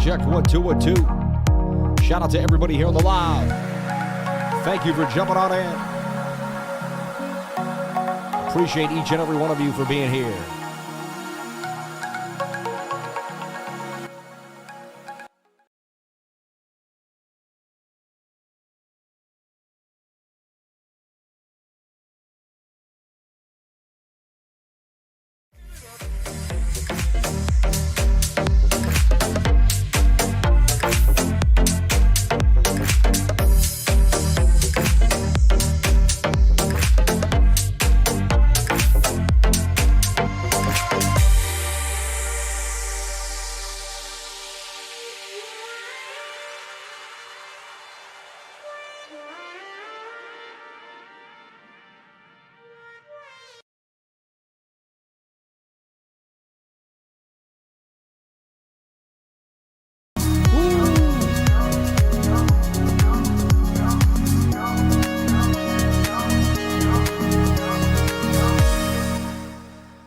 check. 1, 2, 1, 2. Shout out to everybody here on the live. Thank you for jumping on in. Appreciate each and every one of you for being here.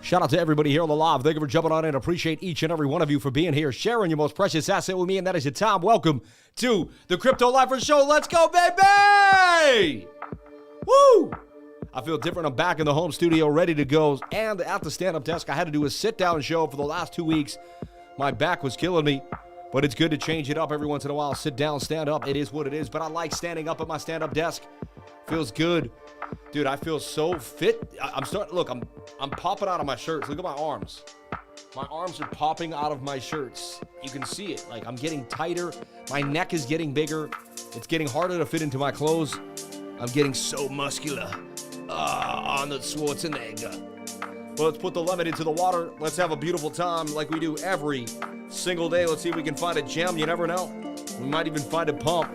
Shout out to everybody here on the live. Thank you for jumping on in. Appreciate each and every one of you for being here, sharing your most precious asset with me, and that is your time. Welcome to the Crypto Lifer Show. Let's go, baby! Woo! I feel different. I'm back in the home studio, ready to go. And at the stand-up desk, I had to do a sit-down show for the last 2 weeks. My back was killing me, but it's good to change it up every once in a while. Sit down, stand up. It is what it is, but I like standing up at my stand-up desk. Feels good. Dude, I feel so fit. I'm starting, look, I'm popping out of my shirts. Look at my arms. My arms are popping out of my shirts. You can see it. Like, I'm getting tighter. My neck is getting bigger. It's getting harder to fit into my clothes. I'm getting so muscular. Arnold Schwarzenegger. Well, let's put the lemon into the water. Let's have a beautiful time like we do every single day. Let's see if we can find a gem. You never know. We might even find a pump.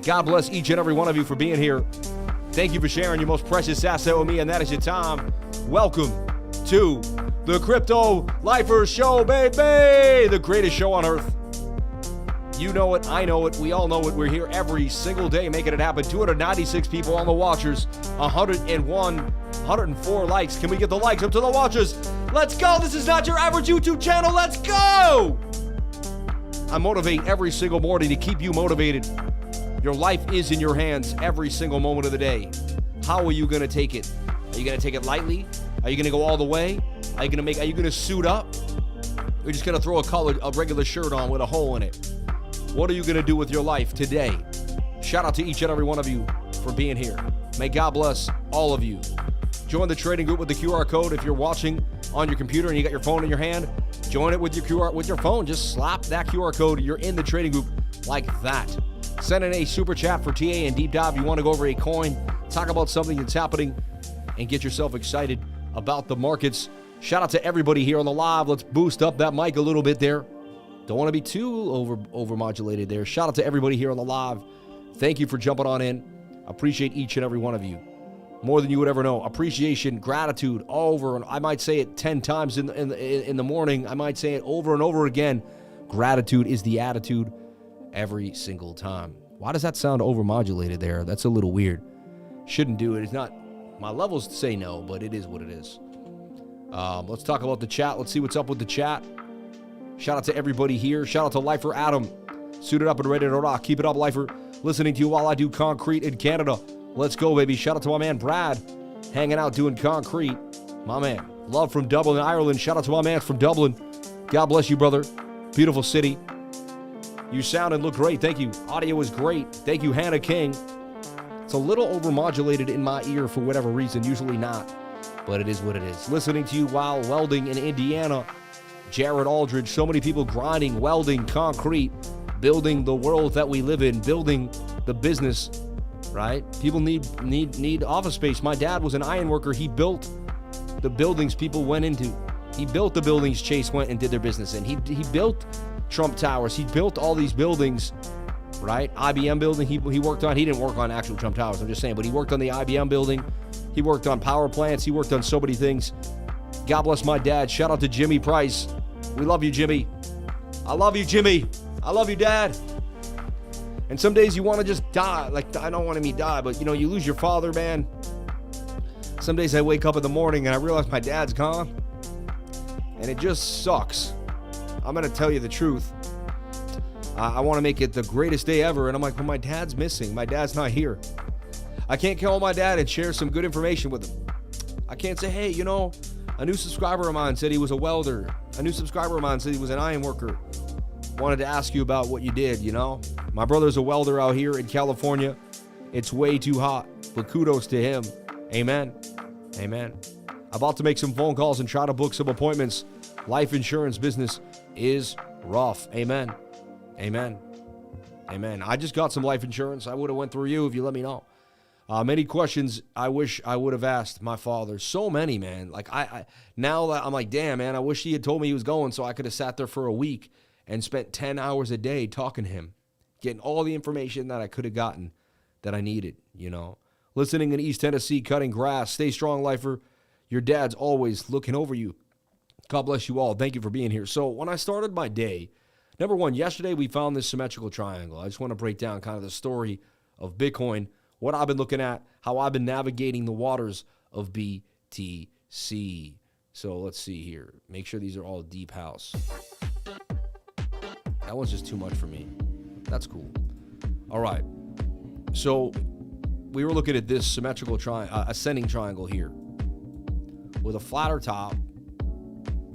God bless each and every one of you for being here. Thank you for sharing your most precious asset with me, and that is your time. Welcome to the Crypto Lifer Show, baby! The greatest show on earth. You know it, I know it, we all know it. We're here every single day making it happen. 296 people on the watchers, 104 likes. Can we get the likes up to the watchers? Let's go! This is not your average YouTube channel. Let's go! I motivate every single morning to keep you motivated. Your life is in your hands every single moment of the day. How are you going to take it? Are you going to take it lightly? Are you going to go all the way? Are you going to suit up? Or are you just going to throw a regular shirt on with a hole in it? What are you going to do with your life today? Shout out to each and every one of you for being here. May God bless all of you. Join the trading group with the QR code. If you're watching on your computer and you got your phone in your hand, join it with your phone. Just slap that QR code. You're in the trading group like that. Send in a super chat for TA and Deep Dive. You want to go over a coin, talk about something that's happening, and get yourself excited about the markets. Shout out to everybody here on the live. Let's boost up that mic a little bit there. Don't want to be too over modulated there. Shout out to everybody here on the live. Thank you for jumping on in. Appreciate each and every one of you. More than you would ever know. Appreciation, gratitude, over, and I might say it 10 times in the morning. I might say it over and over again. Gratitude is the attitude. Every single time. Why does that sound overmodulated there? That's a little weird. Shouldn't do it. It's not, my levels say no, but it is what it is. Let's talk about the chat. Let's see what's up with the chat. Shout out to everybody here. Shout out to Lifer Adam. Suited up and ready to rock. Keep it up, Lifer. Listening to you while I do concrete in Canada. Let's go, baby. Shout out to my man, Brad. Hanging out doing concrete. My man. Love from Dublin, Ireland. Shout out to my man from Dublin. God bless you, brother. Beautiful city. You sound and look great. Thank you. Audio is great. Thank you, Hannah King. It's a little overmodulated in my ear for whatever reason. Usually not, but it is what it is. Listening to you while welding in Indiana. Jared Aldridge. So many people grinding, welding, concrete, building the world that we live in, building the business, right? People need office space. My dad was an iron worker. He built the buildings people went into. He built the buildings Chase went and did their business in. He built Trump Towers. He built all these buildings, right? IBM building he worked on. He didn't work on actual Trump Towers, I'm just saying, but he worked on the IBM building. He worked on power plants. He worked on so many things. God bless my dad. Shout out to Jimmy Price. We love you, Jimmy. I love you, Jimmy. I love you, Dad. And some days you want to just die. Like, I don't want to die, but, you lose your father, man. Some days I wake up in the morning and I realize my dad's gone. And it just sucks. I'm going to tell you the truth. I want to make it the greatest day ever. And I'm like, but my dad's missing. My dad's not here. I can't call my dad and share some good information with him. I can't say, hey, you know, a new subscriber of mine said he was a welder. A new subscriber of mine said he was an iron worker. Wanted to ask you about what you did, you know. My brother's a welder out here in California. It's way too hot, but kudos to him. Amen. Amen. About to make some phone calls and try to book some appointments. Life insurance business is rough. Amen. Amen. Amen. I just got some life insurance. I would have went through you if you let me know. Many questions I wish I would have asked my father. So many, man. Like now that I'm like, damn, man, I wish he had told me he was going so I could have sat there for a week and spent 10 hours a day talking to him, getting all the information that I could have gotten that I needed, you know. Listening in East Tennessee, cutting grass. Stay strong, lifer. Your dad's always looking over you. God bless you all. Thank you for being here. So when I started my day, number one, yesterday we found this symmetrical triangle. I just want to break down kind of the story of Bitcoin, what I've been looking at, how I've been navigating the waters of BTC. So let's see here. Make sure these are all deep house. That one's just too much for me. That's cool. All right. So we were looking at this symmetrical ascending triangle here with a flatter top.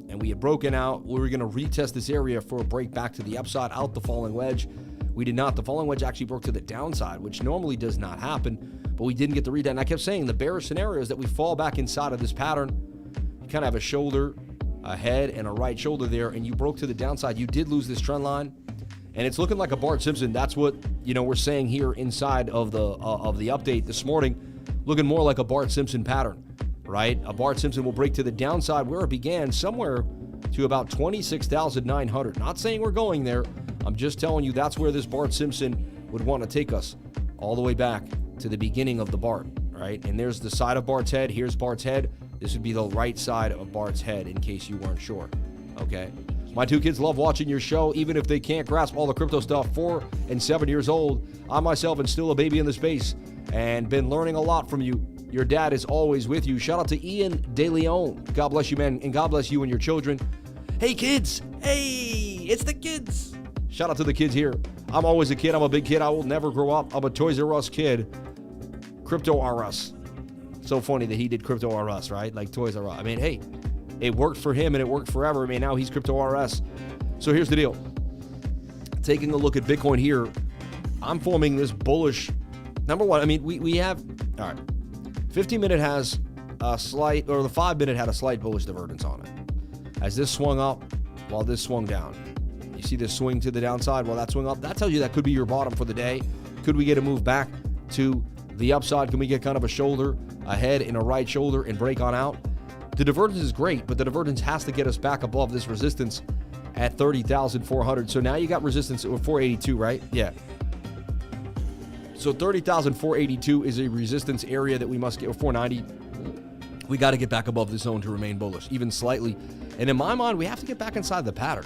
And we had broken out. We were going to retest this area for a break back to the upside, out the falling wedge. We did not. The falling wedge actually broke to the downside, which normally does not happen, but we didn't get the retest. And I kept saying the bearish scenario is that we fall back inside of this pattern. You kind of have a shoulder, a head, and a right shoulder there, and you broke to the downside. You did lose this trend line, and it's looking like a Bart Simpson. That's what, you know, we're saying here inside of the update this morning, looking more like a Bart Simpson pattern, right? A Bart Simpson will break to the downside where it began, somewhere to about 26,900. Not saying we're going there. I'm just telling you that's where this Bart Simpson would want to take us, all the way back to the beginning of the Bart, right? And there's the side of Bart's head. Here's Bart's head. This would be the right side of Bart's head, in case you weren't sure, okay? My two kids love watching your show, even if they can't grasp all the crypto stuff. 4 and 7 years old. I myself am still a baby in the space and been learning a lot from you. Your dad is always with you. Shout out to Ian De Leon. God bless you, man, and God bless you and your children. Hey, kids. Hey, it's the kids. Shout out to the kids here. I'm always a kid. I'm a big kid. I will never grow up. I'm a Toys R Us kid. Crypto R Us. So funny that he did Crypto R Us, right? Like Toys R Us. I mean, hey, it worked for him and it worked forever. I mean, now he's Crypto R Us. So here's the deal. Taking a look at Bitcoin here, I'm forming this bullish. Number one, I mean, we have, all right, 15-minute has a slight, or the 5-minute had a slight bullish divergence on it. As this swung up while this swung down. You see this swing to the downside while that swung up? That tells you that could be your bottom for the day. Could we get a move back to the upside? Can we get kind of a shoulder, a head, and a right shoulder and break on out? The divergence is great, but the divergence has to get us back above this resistance at 30,400. So now you got resistance at 482, right? Yeah. So 30,482 is a resistance area that we must get, or 490. We got to get back above this zone to remain bullish, even slightly. And in my mind, we have to get back inside the pattern.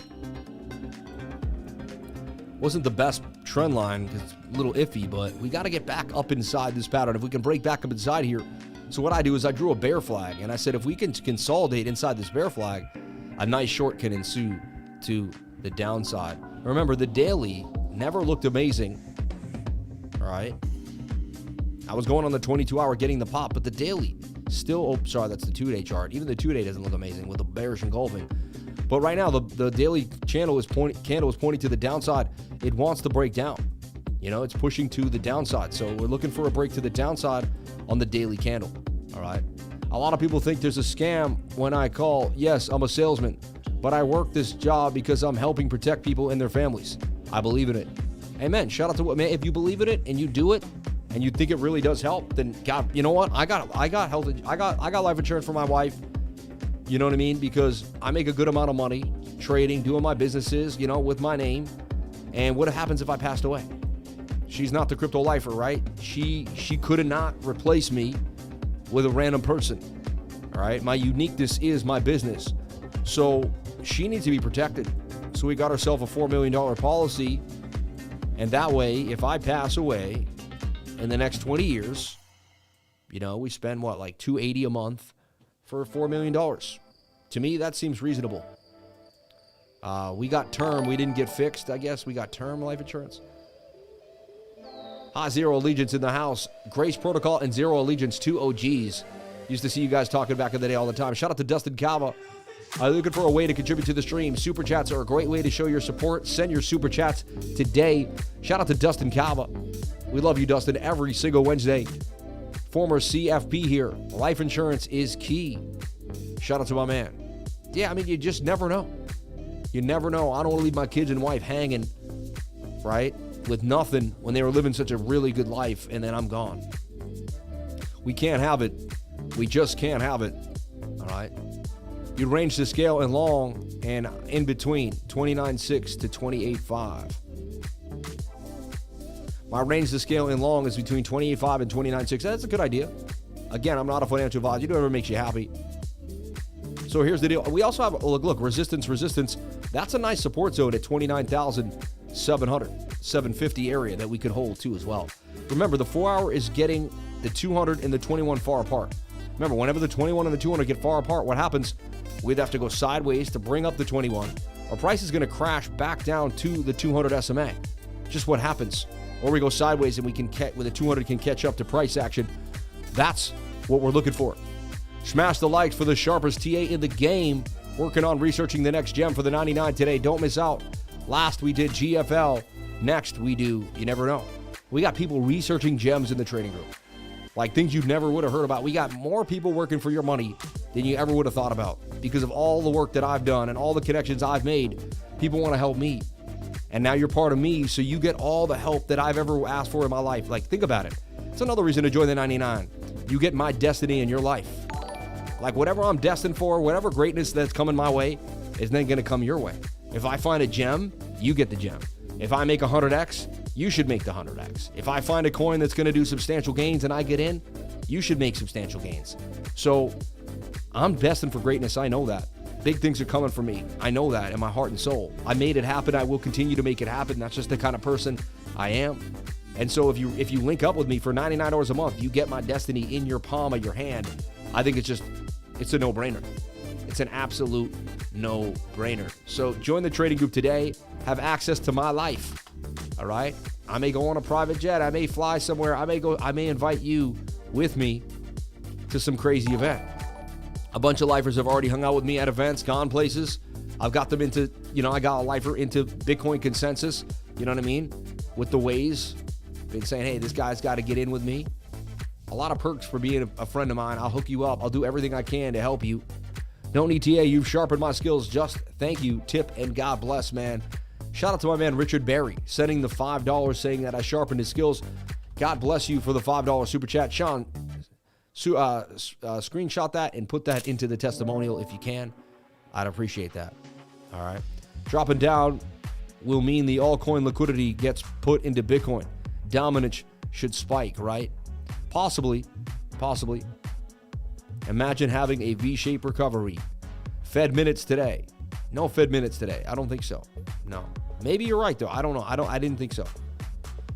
Wasn't the best trend line because it's a little iffy, but we got to get back up inside this pattern. If we can break back up inside here. So what I do is I drew a bear flag, and I said if we can consolidate inside this bear flag, a nice short can ensue to the downside. Remember, the daily never looked amazing. All right. I was going on the 22-hour getting the pop, but the daily still, oh, sorry, that's the 2-day chart. Even the 2-day doesn't look amazing with the bearish engulfing. But right now, the daily candle is pointing to the downside. It wants to break down. You know, it's pushing to the downside. So we're looking for a break to the downside on the daily candle. All right. A lot of people think there's a scam when I call. Yes, I'm a salesman, but I work this job because I'm helping protect people and their families. I believe in it. Amen. Shout out to what, man. If you believe in it and you do it and you think it really does help, then God, you know what? I got health. I got life insurance for my wife. You know what I mean? Because I make a good amount of money trading, doing my businesses, you know, with my name. And what happens if I passed away? She's not the crypto lifer, right? She could not replace me with a random person. All right. My uniqueness is my business. So she needs to be protected. So we got ourselves a $4 million policy. And that way, if I pass away in the next 20 years, you know, we spend what, like $280 a month for $4 million. To me, that seems reasonable. We got term. We didn't get fixed, I guess. We got term life insurance. Zero Allegiance in the house. Grace Protocol and Zero Allegiance, 2 OGs. Used to see you guys talking back in the day all the time. Shout out to Dustin Cava. Looking for a way to contribute to the stream. Super chats are a great way to show your support. Send your super chats today. Shout out to Dustin Cava. We love you, Dustin, every single Wednesday. Former CFP here. Life insurance is key. Shout out to my man. Yeah, I mean, you just never know. You never know. I don't want to leave my kids and wife hanging, right, with nothing when they were living such a really good life, and then I'm gone. We can't have it. We just can't have it. All right? You range the scale in long and in between, 29.6 to 28.5. My range the scale in long is between 28.5 and 29.6. That's a good idea. Again, I'm not a financial advisor. You do whatever makes you happy. So here's the deal. We also have, look, resistance. That's a nice support zone at 29,700, 750 area that we could hold too as well. Remember, the 4-hour is getting the 200 and the 21 far apart. Remember, whenever the 21 and the 200 get far apart, what happens? We'd have to go sideways to bring up the 21. Our price is going to crash back down to the 200 SMA. Just what happens. Or we go sideways and we can where the 200 can catch up to price action. That's what we're looking for. Smash the likes for the sharpest TA in the game. Working on researching the next gem for the 99 today. Don't miss out. Last we did GFL. Next we do, you never know. We got people researching gems in the trading group. Like things you never would have heard about. We got more people working for your money than you ever would have thought about. Because of all the work that I've done and all the connections I've made, people want to help me. And now you're part of me, so you get all the help that I've ever asked for in my life. Like, think about it. It's another reason to join the 99. You get my destiny in your life. Like, whatever I'm destined for, whatever greatness that's coming my way is then going to come your way. If I find a gem, you get the gem. If I make 100x, you should make the 100x. If I find a coin that's going to do substantial gains and I get in, you should make substantial gains. So I'm destined for greatness. I know that. Big things are coming for me. I know that in my heart and soul. I made it happen. I will continue to make it happen. That's just the kind of person I am. And so if you link up with me for $99 a month, you get my destiny in your palm of your hand. I think it's a no-brainer. It's an absolute no-brainer. So join the trading group today. Have access to my life. All right? I may go on a private jet. I may fly somewhere. I may invite you with me to some crazy event. A bunch of lifers have already hung out with me at events, gone places. I've got them into, I got a lifer into Bitcoin consensus. You know what I mean? With the ways. Been saying, hey, this guy's got to get in with me. A lot of perks for being a friend of mine. I'll hook you up. I'll do everything I can to help you. Don't need TA. You've sharpened my skills. Just thank you. Tip and God bless, man. Shout out to my man, Richard Berry, sending the $5 saying that I sharpened his skills. God bless you for the $5 super chat. Sean, screenshot that and put that into the testimonial if you can. I'd appreciate that. All right. Dropping down will mean the altcoin liquidity gets put into Bitcoin. Dominance should spike, right? Possibly. Imagine having a V-shaped recovery. Fed minutes today. No Fed minutes today. I don't think so. No. Maybe you're right, though. I don't know. I didn't think so.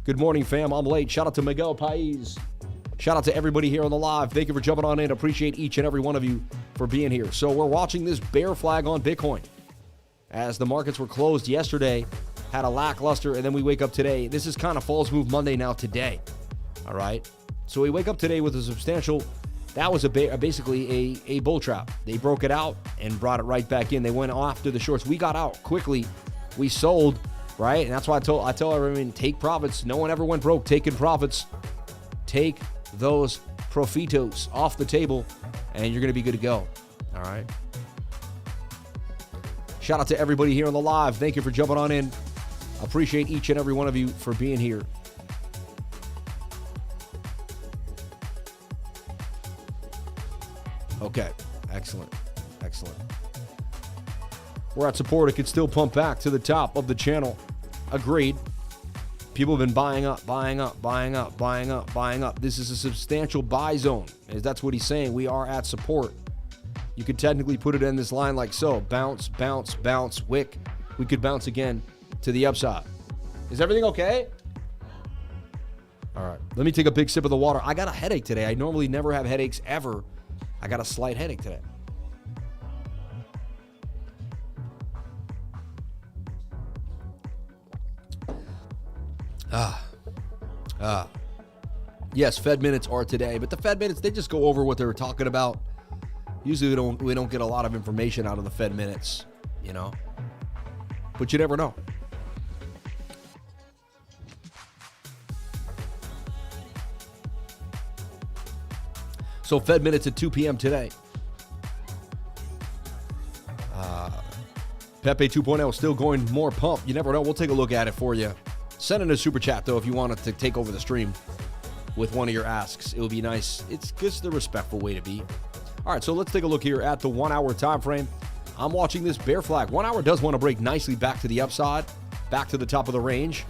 Good morning, fam. I'm late. Shout out to Miguel Pais. Shout out to everybody here on the live. Thank you for jumping on in. Appreciate each and every one of you for being here. So we're watching this bear flag on Bitcoin. As the markets were closed yesterday, had a lackluster, and then we wake up today. This is kind of false move Monday now today. All right? So we wake up today with a substantial, that was basically a bull trap. They broke it out and brought it right back in. They went after the shorts. We got out quickly. We sold, right? And that's why I tell everyone, take profits. No one ever went broke taking profits. Take those profitos off the table, and you're going to be good to go. All right? Shout out to everybody here on the live. Thank you for jumping on in. Appreciate each and every one of you for being here. Okay, excellent. We're at support. It could still pump back to the top of the channel. Agreed. People have been buying up. This is a substantial buy zone. That's what he's saying. We are at support. You could technically put it in this line like so. Bounce, wick. We could bounce again to the upside. Is everything okay? All right. Let me take a big sip of the water. I got a headache today. I normally never have headaches ever. I got a slight headache today. Yes, Fed minutes are today, but the Fed minutes, they just go over what they were talking about. Usually we don't get a lot of information out of the Fed minutes, you know. But you never know. So Fed minutes at 2 p.m. today. Pepe 2.0 still going more pump. You never know. We'll take a look at it for you. Send in a super chat, though, if you wanted to take over the stream with one of your asks. It would be nice. It's just the respectful way to be. All right, so let's take a look here at the 1 hour time frame. I'm watching this bear flag. 1 hour does want to break nicely back to the upside, back to the top of the range.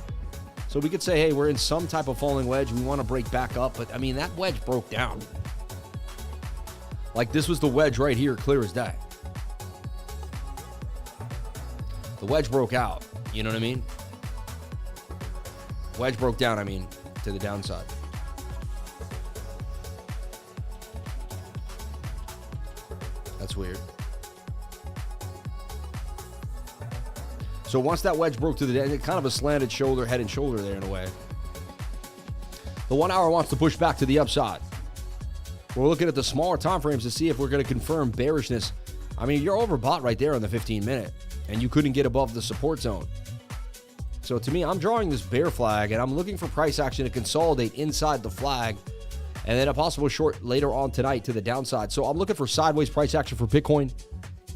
So we could say, hey, we're in some type of falling wedge. We want to break back up. But, I mean, that wedge broke down. Like, this was the wedge right here, clear as day. The wedge broke out. You know what I mean? Wedge broke down, I mean, to the downside. That's weird. So once that wedge broke to the kind of a slanted shoulder, head and shoulder there in a way. The 1 hour wants to push back to the upside. We're looking at the smaller time frames to see if we're going to confirm bearishness. I mean, you're overbought right there on the 15 minute, and you couldn't get above the support zone. So to me, I'm drawing this bear flag, and I'm looking for price action to consolidate inside the flag, and then a possible short later on tonight to the downside. So I'm looking for sideways price action for Bitcoin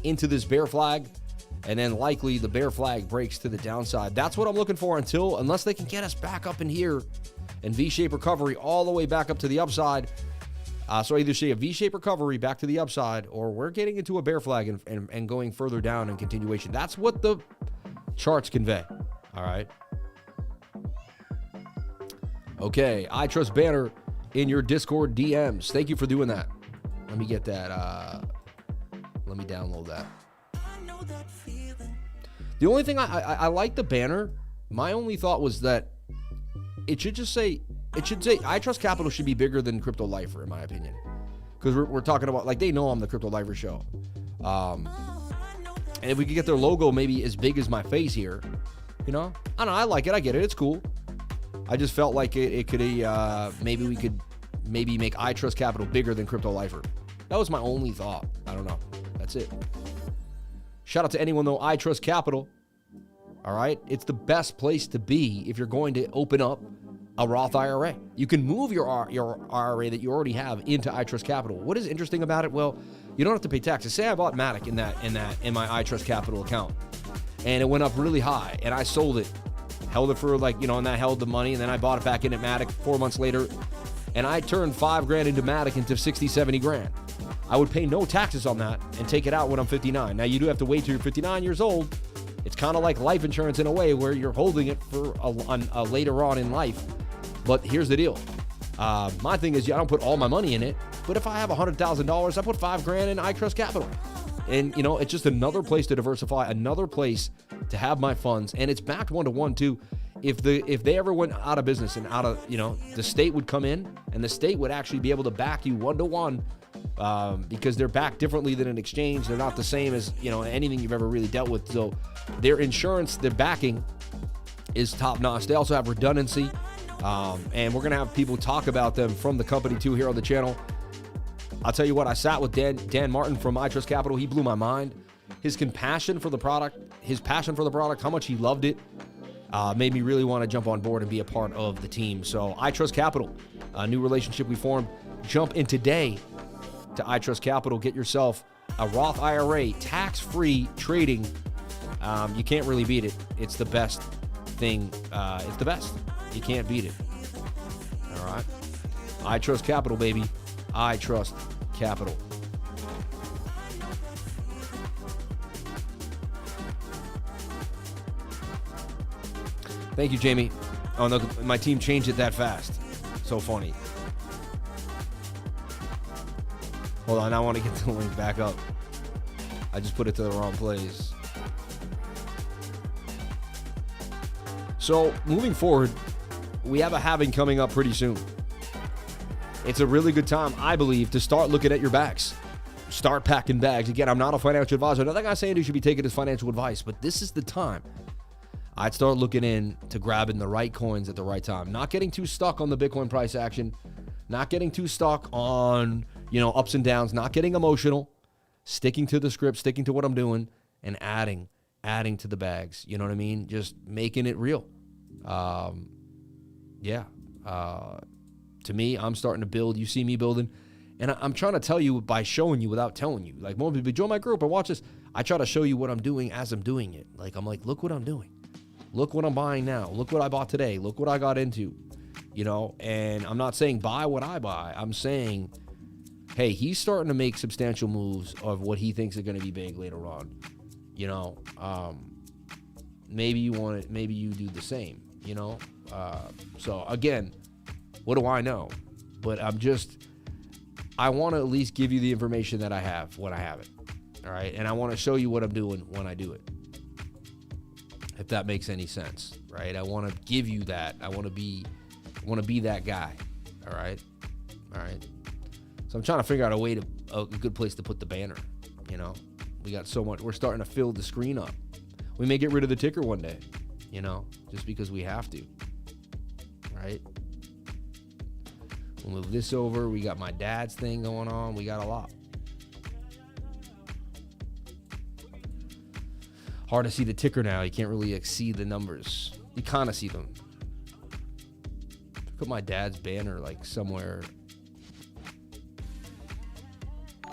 into this bear flag, and then likely the bear flag breaks to the downside. That's what I'm looking for unless they can get us back up in here and V-shaped recovery all the way back up to the upside. So either see a V-shaped recovery back to the upside, or we're getting into a bear flag and going further down in continuation. That's what the charts convey. All right. Okay, ITrust banner in your Discord DMs. Thank you for doing that. Let me get that. Let me download that. The only thing I like the banner. My only thought was that it should say ITrust Capital should be bigger than Crypto Lifer, in my opinion, because we're talking about, like, they know I'm the Crypto Lifer show, and if we could get their logo maybe as big as my face here, you know, I don't know, I like it, I get it, it's cool. I just felt like it could maybe we could make ITrust Capital bigger than Crypto Lifer. That was my only thought. I don't know. That's it. Shout out to anyone though, ITrust Capital. All right, it's the best place to be if you're going to open up a Roth IRA. You can move your IRA that you already have into ITrust Capital. What is interesting about it? Well, you don't have to pay taxes. Say I bought Matic in my ITrust Capital account, and it went up really high, and I sold it, held it for like, you know, and that held the money, and then I bought it back in at Matic 4 months later, and I turned $5,000 into Matic into 60, 70 grand. I would pay no taxes on that and take it out when I'm 59. Now you do have to wait till you're 59 years old. It's kind of like life insurance in a way where you're holding it for a later on in life. But here's the deal. My thing is, I don't put all my money in it, but if I have $100,000, I put $5,000 in ITrust Capital. And, you know, it's just another place to diversify, another place to have my funds. And it's backed 1-to-1 too. If they ever went out of business and out of, you know, the state would come in and the state would actually be able to back you 1-to-1, because they're backed differently than an exchange. They're not the same as, you know, anything you've ever really dealt with. So their insurance, their backing is top notch. They also have redundancy. And we're going to have people talk about them from the company too here on the channel. I'll tell you what, I sat with Dan Martin from ITrust Capital. He blew my mind. His passion for the product, how much he loved it, made me really want to jump on board and be a part of the team. So ITrust Capital, a new relationship we formed. Jump in today to ITrust Capital. Get yourself a Roth IRA, tax-free trading. You can't really beat it. It's the best thing. It's the best. You can't beat it. All right. ITrust Capital, baby. ITrust Capital. Thank you, Jamie. Oh, no, my team changed it that fast. So funny. Hold on, I want to get the link back up. I just put it to the wrong place. So, moving forward, we have a halving coming up pretty soon. It's a really good time, I believe, to start looking at your bags. Start packing bags. Again, I'm not a financial advisor. Another guy saying you should be taking his financial advice, but this is the time. I'd start looking in to grabbing the right coins at the right time. Not getting too stuck on the Bitcoin price action. Not getting too stuck on, ups and downs. Not getting emotional. Sticking to the script, sticking to what I'm doing, and adding to the bags. You know what I mean? Just making it real. To me, I'm starting to build. You see me building. And I'm trying to tell you by showing you without telling you. Like, more people join my group or watch this. I try to show you what I'm doing as I'm doing it. Like, I'm like, look what I'm doing. Look what I'm buying now. Look what I bought today. Look what I got into. And I'm not saying buy what I buy. I'm saying, hey, he's starting to make substantial moves of what he thinks are going to be big later on. Maybe you want it. Maybe you do the same, So again, what do I know? But I want to at least give you the information that I have when I have it. All right. And I want to show you what I'm doing when I do it. If that makes any sense, right? I want to give you that. I want to be that guy. All right. So I'm trying to figure out a good place to put the banner. We got so much. We're starting to fill the screen up. We may get rid of the ticker one day, just because we have to. Right. We'll move this over. We got my dad's thing going on. We got a lot. Hard to see the ticker now. You can't really see the numbers. You kind of see them. Put my dad's banner like somewhere.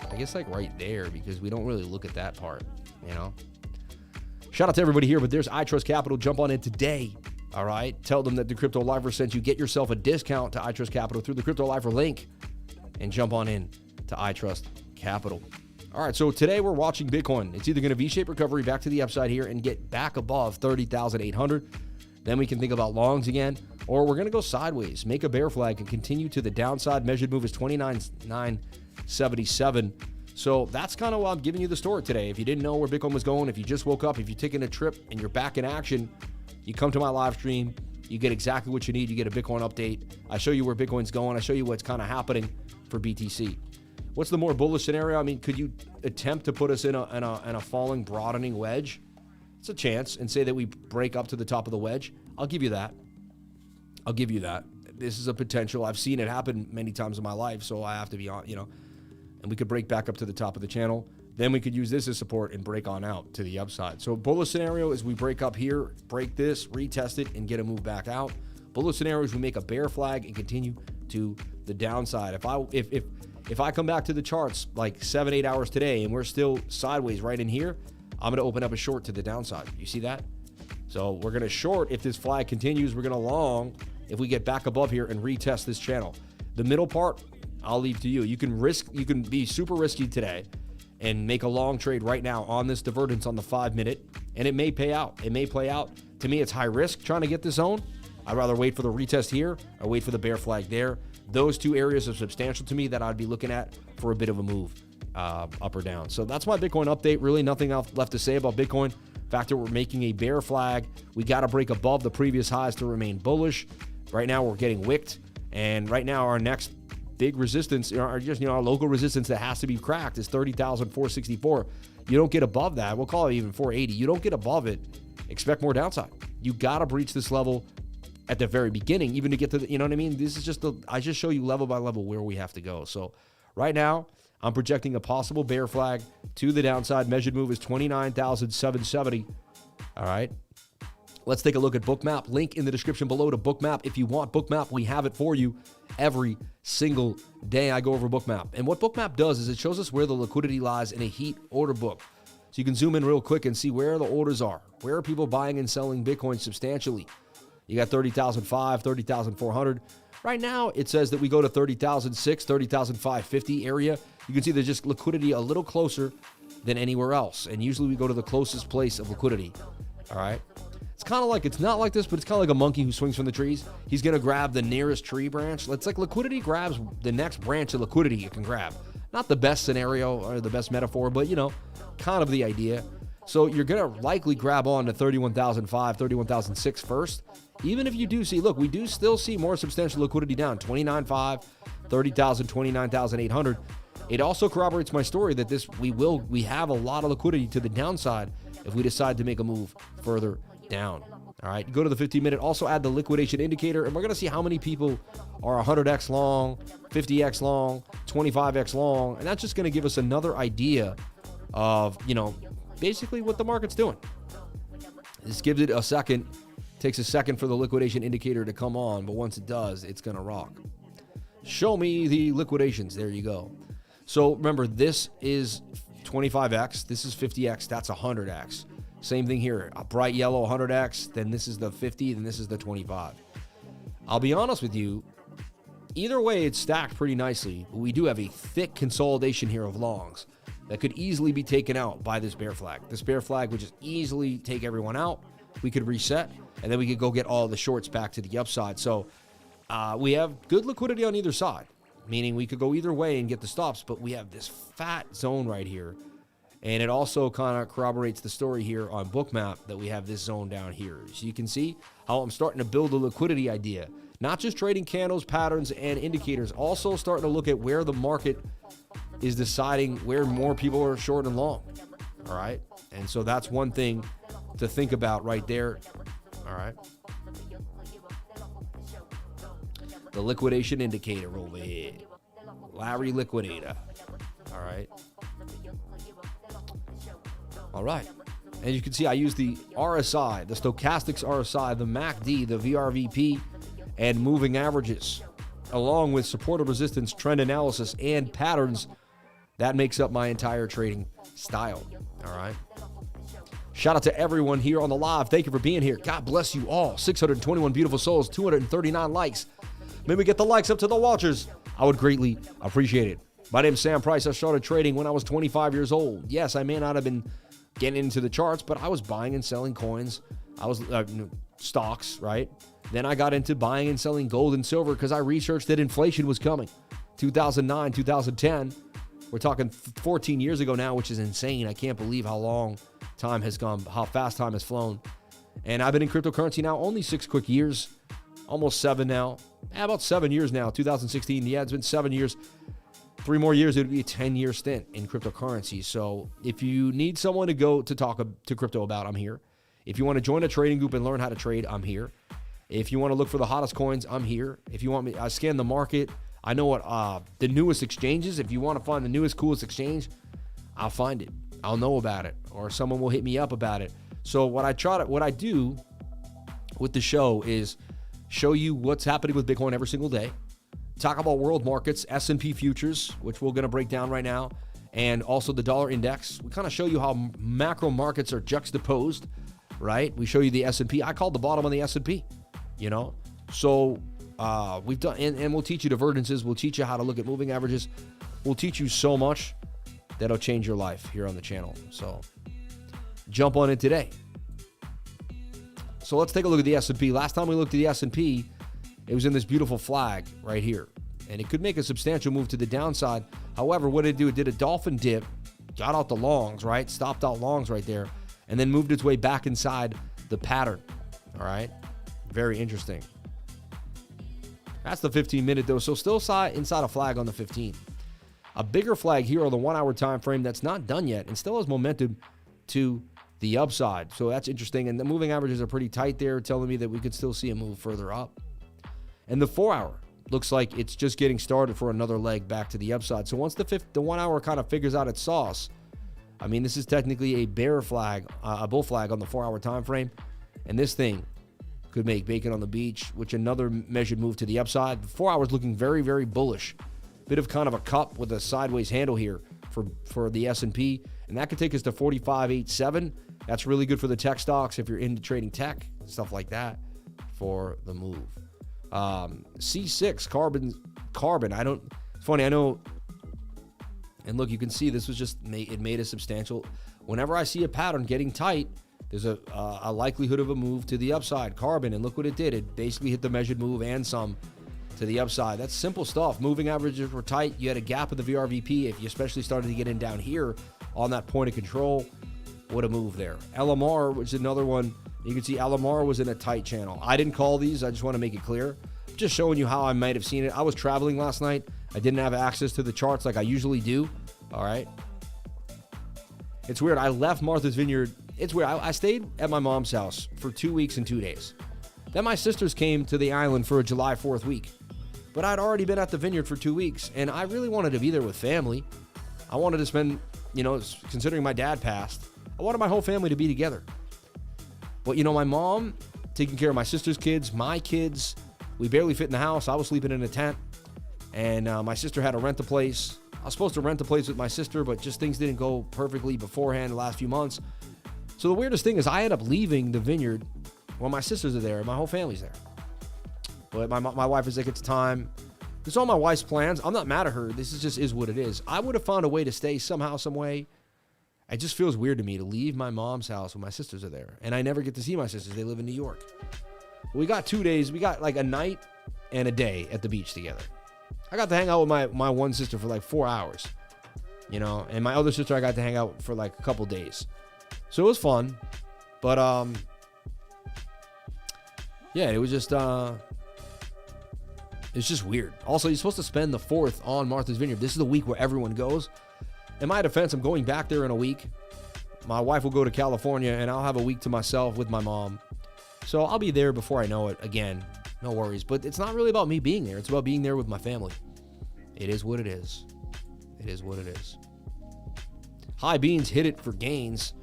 I guess like right there, because we don't really look at that part, Shout out to everybody here, but there's ITrust Capital. Jump on in today. All right. Tell them that the Crypto Lifer sent you. Get yourself a discount to ITrust Capital through the Crypto Lifer link and jump on in to ITrust Capital. All right. So today we're watching Bitcoin. It's either going to V-shape recovery back to the upside here and get back above 30,800. Then we can think about longs again, or we're going to go sideways, make a bear flag and continue to the downside. Measured move is 29,977. So that's kind of why I'm giving you the story today. If you didn't know where Bitcoin was going, if you just woke up, if you're taking a trip and you're back in action, you come to my live stream, you get exactly what you need. You get a Bitcoin update. I show you where Bitcoin's going. I show you what's kind of happening for BTC. What's the more bullish scenario? I mean, could you attempt to put us in a falling, broadening wedge? It's a chance, and say that we break up to the top of the wedge. I'll give you that. This is a potential. I've seen it happen many times in my life, so I have to be on, and we could break back up to the top of the channel. Then we could use this as support and break on out to the upside. So bullish scenario is we break up here, break this, retest it, and get a move back out. Bullish scenario is we make a bear flag and continue to the downside. If I come back to the charts like 7-8 hours today and we're still sideways right in here, I'm going to open up a short to the downside. You see that? So we're going to short if this flag continues. We're going to long if we get back above here and retest this channel. The middle part, I'll leave to you. You can be super risky today and make a long trade right now on this divergence on the 5-minute, and it may pay out. It may play out. To me, it's high risk trying to get this zone. I'd rather wait for the retest here or wait for the bear flag there. Those two areas are substantial to me that I'd be looking at for a bit of a move up or down. So that's my Bitcoin update. Really nothing else left to say about Bitcoin. The fact that we're making a bear flag. We got to break above the previous highs to remain bullish. Right now, we're getting wicked. And right now, our next big resistance, our local resistance that has to be cracked is 30,464. You don't get above that. We'll call it even 480. You don't get above it. Expect more downside. You got to breach this level at the very beginning, even to get to the, you know what I mean? This is I just show you level by level where we have to go. So right now, I'm projecting a possible bear flag to the downside. Measured move is 29,770. All right. Let's take a look at BOOMAP. Link in the description below to BOOMAP. If you want BOOMAP, we have it for you every single day. I go over BOOMAP. And what BOOMAP does is it shows us where the liquidity lies in a heat order book. So you can zoom in real quick and see where the orders are. Where are people buying and selling Bitcoin substantially? You got 30,005, 30,400. Right now, it says that we go to 30,006, 30,550 area. You can see there's just liquidity a little closer than anywhere else. And usually we go to the closest place of liquidity. All right. It's kind of like, it's not like this, but it's kind of like a monkey who swings from the trees. He's going to grab the nearest tree branch. It's like liquidity grabs the next branch of liquidity it can grab. Not the best scenario or the best metaphor, but, kind of the idea. So you're going to likely grab on to 31,005, 31,006 first. Even if you do see, look, we do still see more substantial liquidity down, 29,500, 30,000, 29,800. It also corroborates my story that we have a lot of liquidity to the downside if we decide to make a move further down. All right, go to the 15-minute. Also add the liquidation indicator, and we're going to see how many people are 100x long, 50x long, 25x long, and that's just going to give us another idea of, basically what the market's doing. This gives it a second. Takes a second for the liquidation indicator to come on, but once it does, it's going to rock. Show me the liquidations. There you go. So remember, this is 25x. This is 50x. That's 100x. Same thing here. A bright yellow 100x. Then this is the 50. Then this is the 25. I'll be honest with you. Either way, it's stacked pretty nicely. But we do have a thick consolidation here of longs that could easily be taken out by this bear flag. This bear flag would just easily take everyone out. We could reset, and then we could go get all the shorts back to the upside. So we have good liquidity on either side, meaning we could go either way and get the stops, but we have this fat zone right here. And it also kind of corroborates the story here on BOOMAP that we have this zone down here. So you can see how I'm starting to build a liquidity idea. Not just trading candles, patterns, and indicators, also starting to look at where the market is deciding where more people are short and long. All right? And so that's one thing to think about right there. All right. The liquidation indicator over here. Larry Liquidator. All right. All right. And you can see I use the RSI, the stochastics RSI, the MACD, the VRVP, and moving averages, along with supportive resistance, trend analysis, and patterns. That makes up my entire trading style. All right. Shout out to everyone here on the live. Thank you for being here. God bless you all. 621 beautiful souls, 239 likes. Maybe get the likes up to the watchers. I would greatly appreciate it. My name's Sam Price. I started trading when I was 25 years old. Yes, I may not have been getting into the charts, but I was buying and selling coins. I was stocks, right? Then I got into buying and selling gold and silver because I researched that inflation was coming. 2009, 2010. We're talking 14 years ago now, which is insane. I can't believe how long time has gone, how fast time has flown. And I've been in cryptocurrency now only 6 quick years, almost 7 now. About 7 years now, 2016. Yeah, it's been 7 years. 3 more years, it would be a 10-year stint in cryptocurrency. So if you need someone to go to talk to crypto about, I'm here. If you want to join a trading group and learn how to trade, I'm here. If you want to look for the hottest coins, I'm here. If you want me, I scan the market. I know what the newest exchanges. If you want to find the newest, coolest exchange, I'll find it. I'll know about it, or someone will hit me up about it. So what I do with the show is show you what's happening with Bitcoin every single day. Talk about world markets, S&P futures, which we're going to break down right now, and also the dollar index. We kind of show you how macro markets are juxtaposed, right? We show you the S&P. I called the bottom on the S&P, So we've done, and we'll teach you divergences. We'll teach you how to look at moving averages. We'll teach you so much that'll change your life here on the channel. So jump on it today. So let's take a look at the S&P. Last time we looked at the S&P, it was in this beautiful flag right here. And it could make a substantial move to the downside. However, what did it do? It did a dolphin dip, got out the longs, right? Stopped out longs right there, and then moved its way back inside the pattern. All right? Very interesting. That's the 15-minute, though. So still inside a flag on the 15. A bigger flag here on the 1 hour time frame that's not done yet and still has momentum to the upside. So that's interesting. And the moving averages are pretty tight there, telling me that we could still see a move further up. And the 4 hour looks like it's just getting started for another leg back to the upside. So once the 1 hour kind of figures out its sauce, I mean, this is technically a bear flag, a bull flag on the 4 hour time frame. And this thing could make bacon on the beach, which another measured move to the upside. The 4 hours looking very, very bullish. Bit of kind of a cup with a sideways handle here for the S&P. And that could take us to 45.87. That's really good for the tech stocks if you're into trading tech, stuff like that for the move. CSIX, carbon. It's funny, I know. And look, you can see this was just, it made a substantial, whenever I see a pattern getting tight, there's a likelihood of a move to the upside. Carbon, and look what it did. It basically hit the measured move and some to the upside. That's simple stuff. Moving averages were tight. You had a gap in the VRVP. If you especially started to get in down here on that point of control, what a move there. LMR, which is another one. You can see LMR was in a tight channel. I didn't call these. I just want to make it clear. Just showing you how I might have seen it. I was traveling last night. I didn't have access to the charts like I usually do. All right. It's weird. I left Martha's Vineyard it's weird. I stayed at my mom's house for 2 weeks and 2 days. Then my sisters came to the island for a July 4th week. But I'd already been at the vineyard for 2 weeks, and I really wanted to be there with family. I wanted to spend, considering my dad passed, I wanted my whole family to be together. But, my mom taking care of my sister's kids, my kids, we barely fit in the house. I was sleeping in a tent, and my sister had to rent a place. I was supposed to rent a place with my sister, but just things didn't go perfectly beforehand the last few months. So the weirdest thing is I end up leaving the vineyard while my sisters are there and my whole family's there. But my wife is like, it's time. This is all my wife's plans. I'm not mad at her. This is what it is. I would have found a way to stay somehow, some way. It just feels weird to me to leave my mom's house when my sisters are there. And I never get to see my sisters. They live in New York. We got 2 days. We got like a night and a day at the beach together. I got to hang out with my one sister for like 4 hours, and my other sister I got to hang out for like a couple days. So it was fun, but yeah, it was just it's just weird. Also, you're supposed to spend the 4th on Martha's Vineyard. This is the week where everyone goes. In my defense, I'm going back there in a week. My wife will go to California, and I'll have a week to myself with my mom. So I'll be there before I know it again. No worries. But it's not really about me being there. It's about being there with my family. It is what it is. It is what it is. HIBEANZ hit it for gains.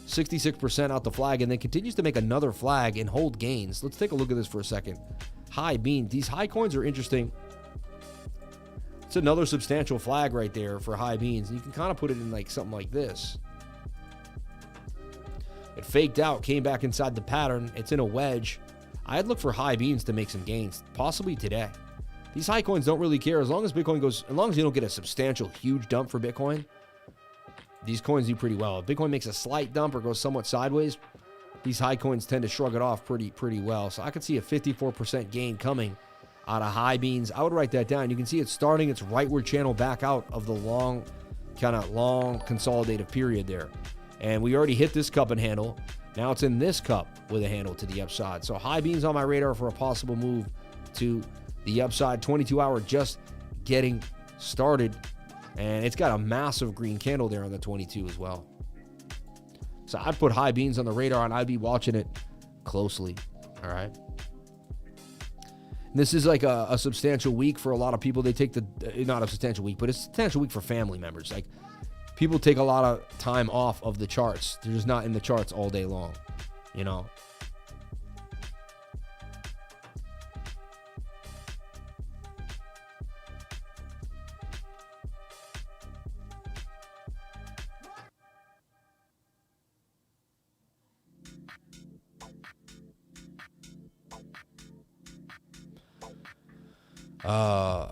66% out the flag, and then continues to make another flag and hold gains. Let's take a look at this for a second. HIBEANZ. These high coins are interesting. It's another substantial flag right there for HIBEANZ. You can kind of put it in like something like this. It faked out, came back inside the pattern. It's in a wedge. I'd look for HIBEANZ to make some gains, possibly today. These high coins don't really care as long as Bitcoin goes, as long as you don't get a substantial, huge dump for Bitcoin. These coins do pretty well. If Bitcoin makes a slight dump or goes somewhat sideways, these high coins tend to shrug it off pretty well. So I could see a 54% gain coming out of HIBEANZ. I would write that down. You can see it starting its rightward channel back out of the long consolidative period there. And we already hit this cup and handle. Now it's in this cup with a handle to the upside. So HIBEANZ on my radar for a possible move to the upside. 22-hour just getting started. And it's got a massive green candle there on the 22 as well. So I'd put HIBEANZ on the radar, and I'd be watching it closely. All right. This is like a substantial week for a lot of people. They take not a substantial week, but it's a substantial week for family members. Like, people take a lot of time off of the charts. They're just not in the charts all day long,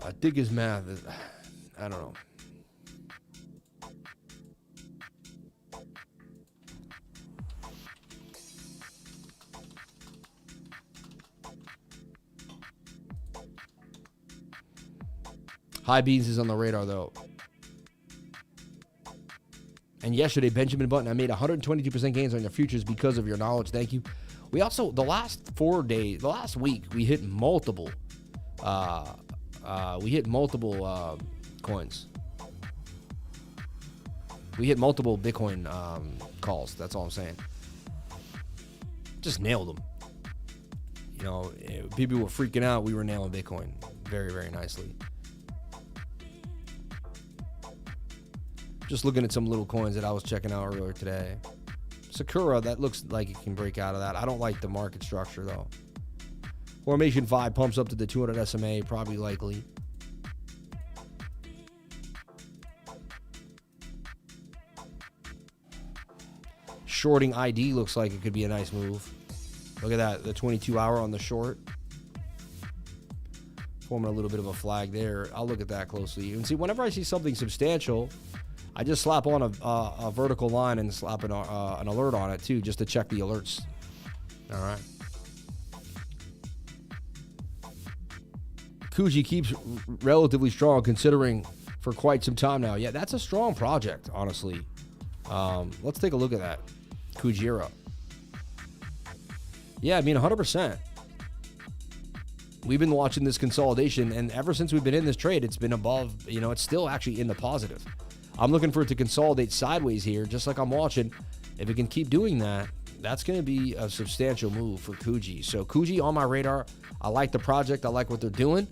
I think his math is, I don't know. HIBEANZ is on the radar, though. And yesterday, Benjamin Button, I made 122% gains on your futures because of your knowledge. Thank you. We also, the last week, we hit multiple coins. We hit multiple Bitcoin calls. That's all I'm saying. Just nailed them. People were freaking out. We were nailing Bitcoin very, very nicely. Just looking at some little coins that I was checking out earlier today. Sakura, that looks like it can break out of that. I don't like the market structure, though. Formation 5 pumps up to the 200 SMA, probably likely. Shorting ID looks like it could be a nice move. Look at that, the 22-hour on the short. Forming a little bit of a flag there. I'll look at that closely. You can see whenever I see something substantial, I just slap on a vertical line and slap an alert on it too, just to check the alerts. All right. Kuji keeps relatively strong considering for quite some time now. Yeah, that's a strong project, honestly. Let's take a look at that. Kujira. Yeah, 100%. We've been watching this consolidation, and ever since we've been in this trade, it's been above, it's still actually in the positive. I'm looking for it to consolidate sideways here, just like I'm watching. If it can keep doing that, that's going to be a substantial move for Kuji. So Kuji on my radar. I like the project. I like what they're doing.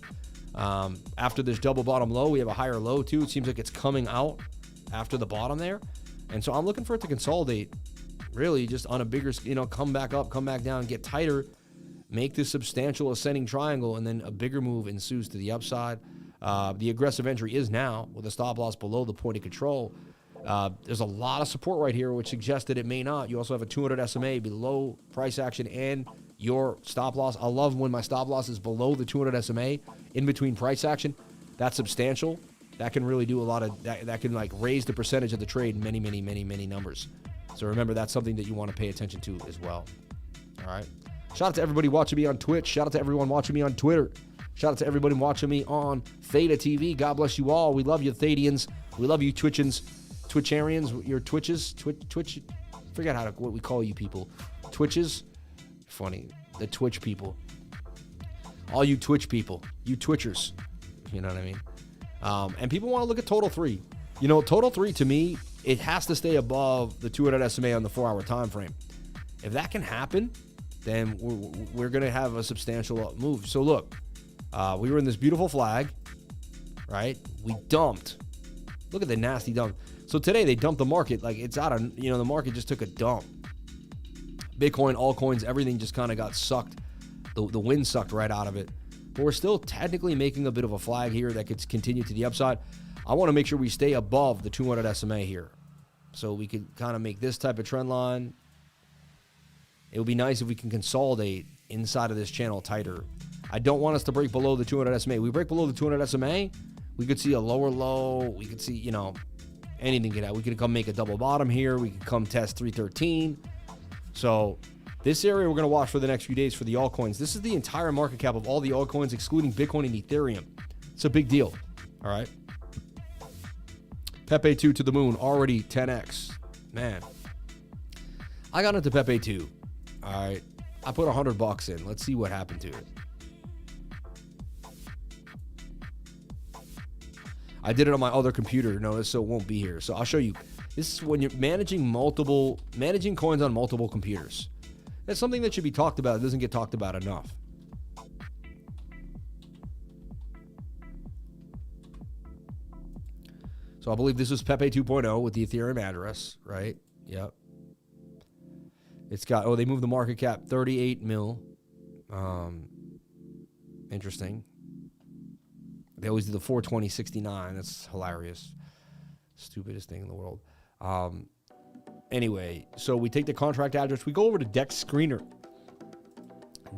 After this double bottom low, we have a higher low too. It seems like it's coming out after the bottom there. And so I'm looking for it to consolidate, really just on a bigger, come back up, come back down, get tighter, make this substantial ascending triangle, and then a bigger move ensues to the upside. The aggressive entry is now with a stop loss below the point of control. There's a lot of support right here, which suggests that it may not. You also have a 200 SMA below price action and your stop loss. I love when my stop loss is below the 200 SMA in between price action. That's substantial. That can really do a lot of that can like raise the percentage of the trade many numbers. So remember, that's something that you want to pay attention to as well. All right. Shout out to everybody watching me on Twitch. Shout out to everyone watching me on Twitter. Shout out to everybody watching me on Theta TV. God bless you all. We love you, Thadians. We love you, Twitchins, Twitcharians, your Twitches, Twitch. Forget what we call you people. Twitches. Funny. The Twitch people. All you Twitch people. You Twitchers. You know what I mean? And people want to look at Total 3. Total 3 to me, it has to stay above the 200 SMA on the 4-hour time frame. If that can happen, then we're going to have a substantial move. So look, we were in this beautiful flag, right? We dumped. Look at the nasty dump. So today they dumped the market. Like it's out of, the market just took a dump. Bitcoin, altcoins, everything just kind of got sucked. The wind sucked right out of it. But we're still technically making a bit of a flag here that could continue to the upside. I want to make sure we stay above the 200 SMA here. So we could kind of make this type of trend line. It would be nice if we can consolidate inside of this channel tighter. I don't want us to break below the 200 SMA. We break below the 200 SMA, we could see a lower low. We could see, anything could happen. We could come make a double bottom here. We could come test 313. So this area we're going to watch for the next few days for the altcoins. This is the entire market cap of all the altcoins, excluding Bitcoin and Ethereum. It's a big deal. All right. Pepe 2 to the moon, already 10x. Man, I got into Pepe 2. All right. I put $100 in. Let's see what happened to it. I did it on my other computer, notice, so it won't be here. So I'll show you. This is when you're managing coins on multiple computers. That's something that should be talked about. It doesn't get talked about enough. So I believe this was Pepe 2.0 with the Ethereum address, right? Yep. It's got, they moved the market cap 38 mil. Interesting. They always do the 420.69. That's hilarious. Stupidest thing in the world. Anyway, so we take the contract address. We go over to Dex Screener.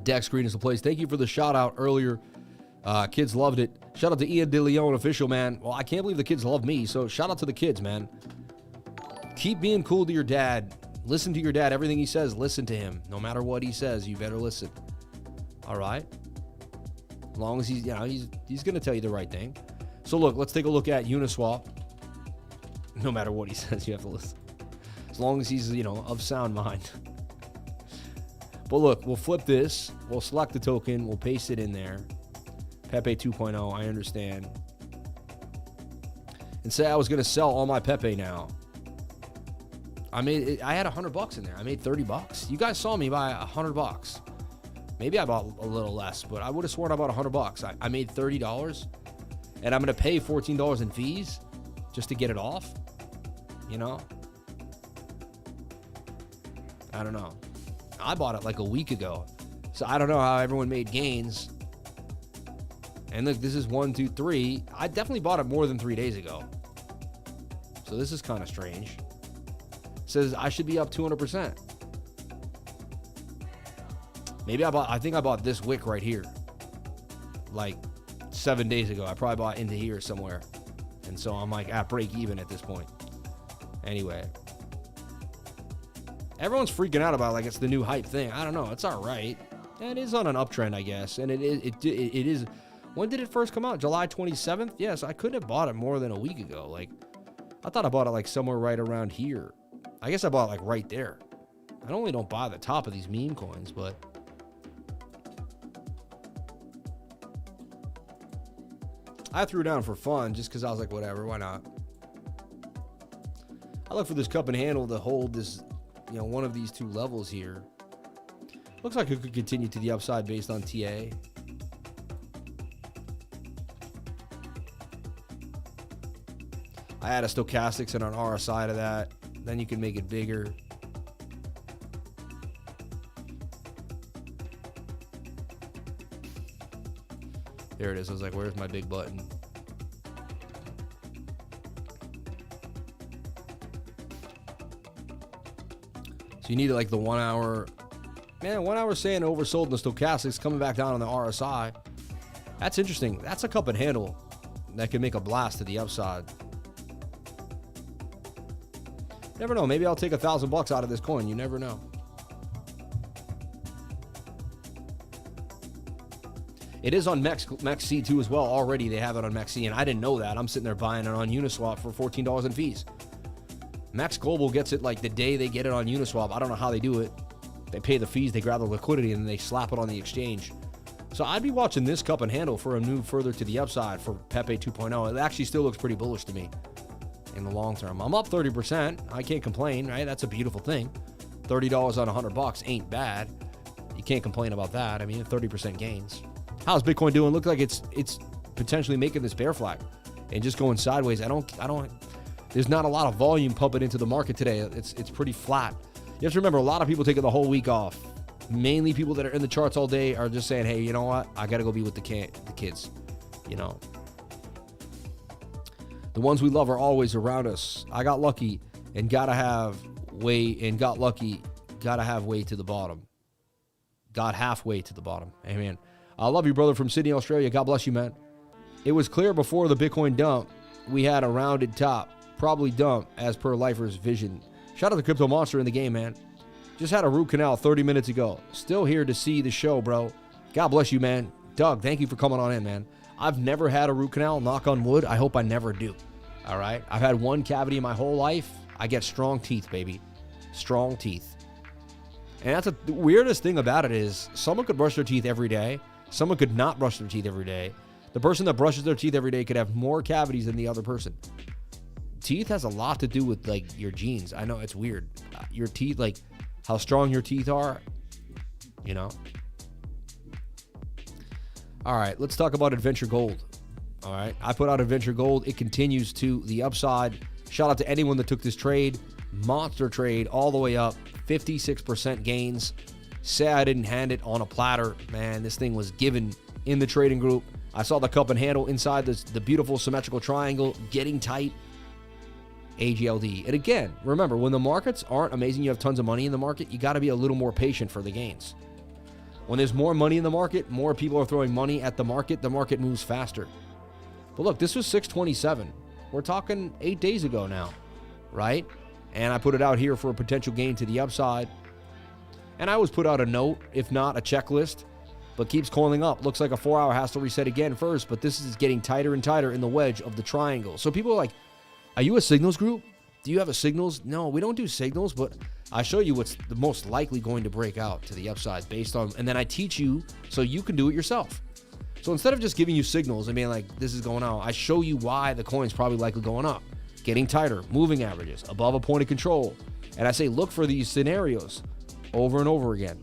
Dex Screener is the place. Thank you for the shout out earlier. Kids loved it. Shout out to Ian DeLeon, official, man. Well, I can't believe the kids love me, so shout out to the kids, man. Keep being cool to your dad. Listen to your dad. Everything he says, listen to him. No matter what he says, you better listen. All right? As long as he's going to tell you the right thing. So look, let's take a look at Uniswap. No matter what he says, you have to listen. As long as he's, of sound mind. But look, we'll flip this. We'll select the token. We'll paste it in there. Pepe 2.0, I understand. And say I was going to sell all my Pepe now. I had $100 in there. I made $30. You guys saw me buy $100. Maybe I bought a little less, but I would have sworn I bought $100. I made $30, and I'm going to pay $14 in fees just to get it off. I don't know. I bought it like a week ago, so I don't know how everyone made gains. And look, this is 1, 2, 3. I definitely bought it more than 3 days ago, so this is kind of strange. It says I should be up 200%. Maybe I think I bought this wick right here like 7 days ago. I probably bought into here somewhere. And so I'm like at break even at this point. Anyway. Everyone's freaking out about like it's the new hype thing. I don't know. It's all right. It is on an uptrend, I guess. And it is. When did it first come out? July 27th? Yes, I couldn't have bought it more than a week ago. Like, I thought I bought it like somewhere right around here. I guess I bought it like right there. I normally don't buy the top of these meme coins, but I threw down for fun just because I was like, whatever, why not? I look for this cup and handle to hold this one of these two levels here. Looks like it could continue to the upside based on TA. I add a stochastics and an RSI to that. Then you can make it bigger. There it is. I was like, where's my big button? So you need like the 1 hour. Man, 1 hour saying oversold in the stochastics, coming back down on the RSI. That's interesting. That's a cup and handle that can make a blast to the upside. Never know. Maybe I'll take $1,000 out of this coin. You never know. It is on MEXC2 as well. Already they have it on MEXC, and I didn't know that. I'm sitting there buying it on Uniswap for $14 in fees. Max Global gets it like the day they get it on Uniswap. I don't know how they do it. They pay the fees, they grab the liquidity, and then they slap it on the exchange. So I'd be watching this cup and handle for a move further to the upside for Pepe 2.0. It actually still looks pretty bullish to me in the long term. I'm up 30%. I can't complain, right? That's a beautiful thing. $30 on $100 ain't bad. You can't complain about that. I mean, 30% gains. How's Bitcoin doing? Look like it's potentially making this bear flag and just going sideways. There's not a lot of volume pumping into the market today. It's pretty flat. You have to remember, a lot of people taking the whole week off. Mainly people that are in the charts all day are just saying, hey, you know what? I got to go be with the kids, The ones we love are always around us. I got lucky and got halfway to the bottom. Got halfway to the bottom. Amen. I love you, brother, from Sydney, Australia. God bless you, man. It was clear before the Bitcoin dump we had a rounded top. Probably dump as per Lifer's vision. Shout out to Crypto Monster in the game, man. Just had a root canal 30 minutes ago. Still here to see the show, bro. God bless you, man. Doug, thank you for coming on in, man. I've never had a root canal, knock on wood. I hope I never do. All right? I've had one cavity in my whole life. I get strong teeth, baby. Strong teeth. And that's the weirdest thing about it is someone could brush their teeth every day. Someone could not brush their teeth every day. The person that brushes their teeth every day could have more cavities than the other person. Teeth has a lot to do with, like, your genes. I know it's weird. Your teeth, like, how strong your teeth are, All right, let's talk about Adventure Gold. All right, I put out Adventure Gold. It continues to the upside. Shout out to anyone that took this trade. Monster trade all the way up. 56% gains. Say I didn't hand it on a platter. Man, this thing was given in the trading group. I saw the cup and handle inside the beautiful symmetrical triangle getting tight. AGLD. And again, remember, when the markets aren't amazing, you have tons of money in the market, you got to be a little more patient for the gains. When there's more money in the market, more people are throwing money at the market moves faster. But look, this was 627. We're talking 8 days ago now, right? And I put it out here for a potential gain to the upside. And I always put out a note, if not a checklist, but keeps coiling up. Looks like a 4 hour has to reset again first, but this is getting tighter and tighter in the wedge of the triangle. So people are like, are you a signals group? Do you have a signals? No, we don't do signals, but I show you what's the most likely going to break out to the upside based on, and then I teach you so you can do it yourself. So instead of just giving you signals and being like, this is going on, I show you why the coin's probably likely going up. Getting tighter, moving averages, above a point of control. And I say, look for these scenarios over and over again.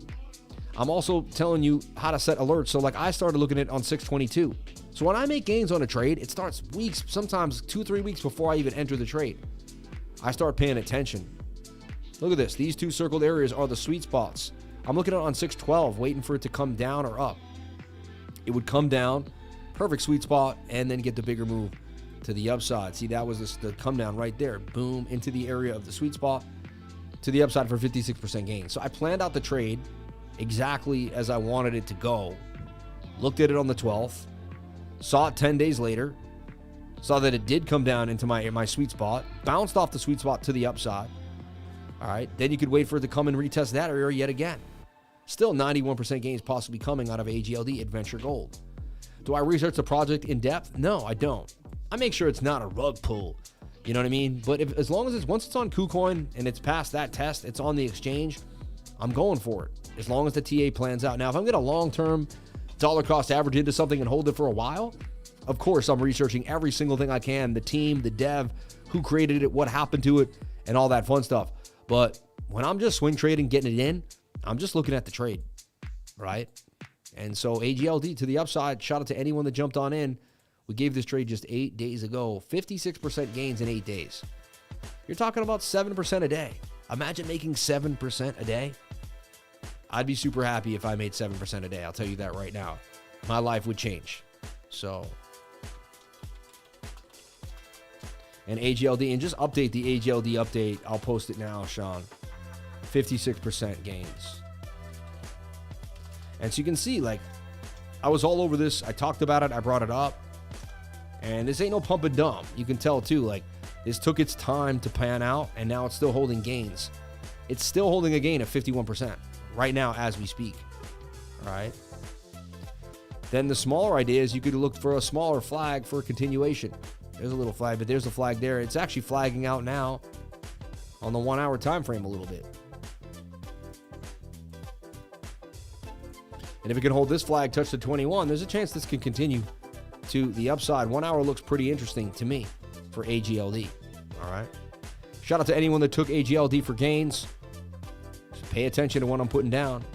I'm also telling you how to set alerts. So like I started looking at it on 622. So when I make gains on a trade, it starts weeks, sometimes 2-3 weeks before I even enter the trade. I start paying attention. Look at this. These two circled areas are the sweet spots. I'm looking at it on 612, waiting for it to come down or up. It would come down, perfect sweet spot, and then get the bigger move to the upside. See, that was the come down right there. Boom, into the area of the sweet spot to the upside for 56% gain. So I planned out the trade exactly as I wanted it to go. Looked at it on the 12th. Saw it 10 days later. Saw that it did come down into my sweet spot. Bounced off the sweet spot to the upside. All right. Then you could wait for it to come and retest that area yet again. Still 91% gains possibly coming out of AGLD Adventure Gold. Do I research the project in depth? No, I don't. I make sure it's not a rug pull. You know what I mean? But as long as once it's on KuCoin and it's past that test, it's on the exchange, I'm going for it. As long as the TA plans out. Now, if I'm going to long-term dollar cost average into something and hold it for a while, of course, I'm researching every single thing I can, the team, the dev, who created it, what happened to it, and all that fun stuff. But when I'm just swing trading, getting it in, I'm just looking at the trade, right? And so AGLD to the upside, shout out to anyone that jumped on in. We gave this trade just 8 days ago, 56% gains in 8 days. You're talking about 7% a day. Imagine making 7% a day. I'd be super happy if I made 7% a day. I'll tell you that right now. My life would change. So, and AGLD, and just update the AGLD update. I'll post it now, Sean. 56% gains. And so you can see, like, I was all over this. I talked about it. I brought it up. And this ain't no pump and dump. You can tell, too, like, this took its time to pan out, and now it's still holding gains. It's still holding a gain of 51% right now as we speak. All right. Then the smaller idea is you could look for a smaller flag for a continuation. There's a little flag, but there's a flag there. It's actually flagging out now on the 1 hour time frame a little bit. And if it can hold this flag touch to 21, there's a chance this can continue to the upside. 1 hour looks pretty interesting to me for AGLD. All right. Shout out to anyone that took AGLD for gains. Just pay attention to what I'm putting down.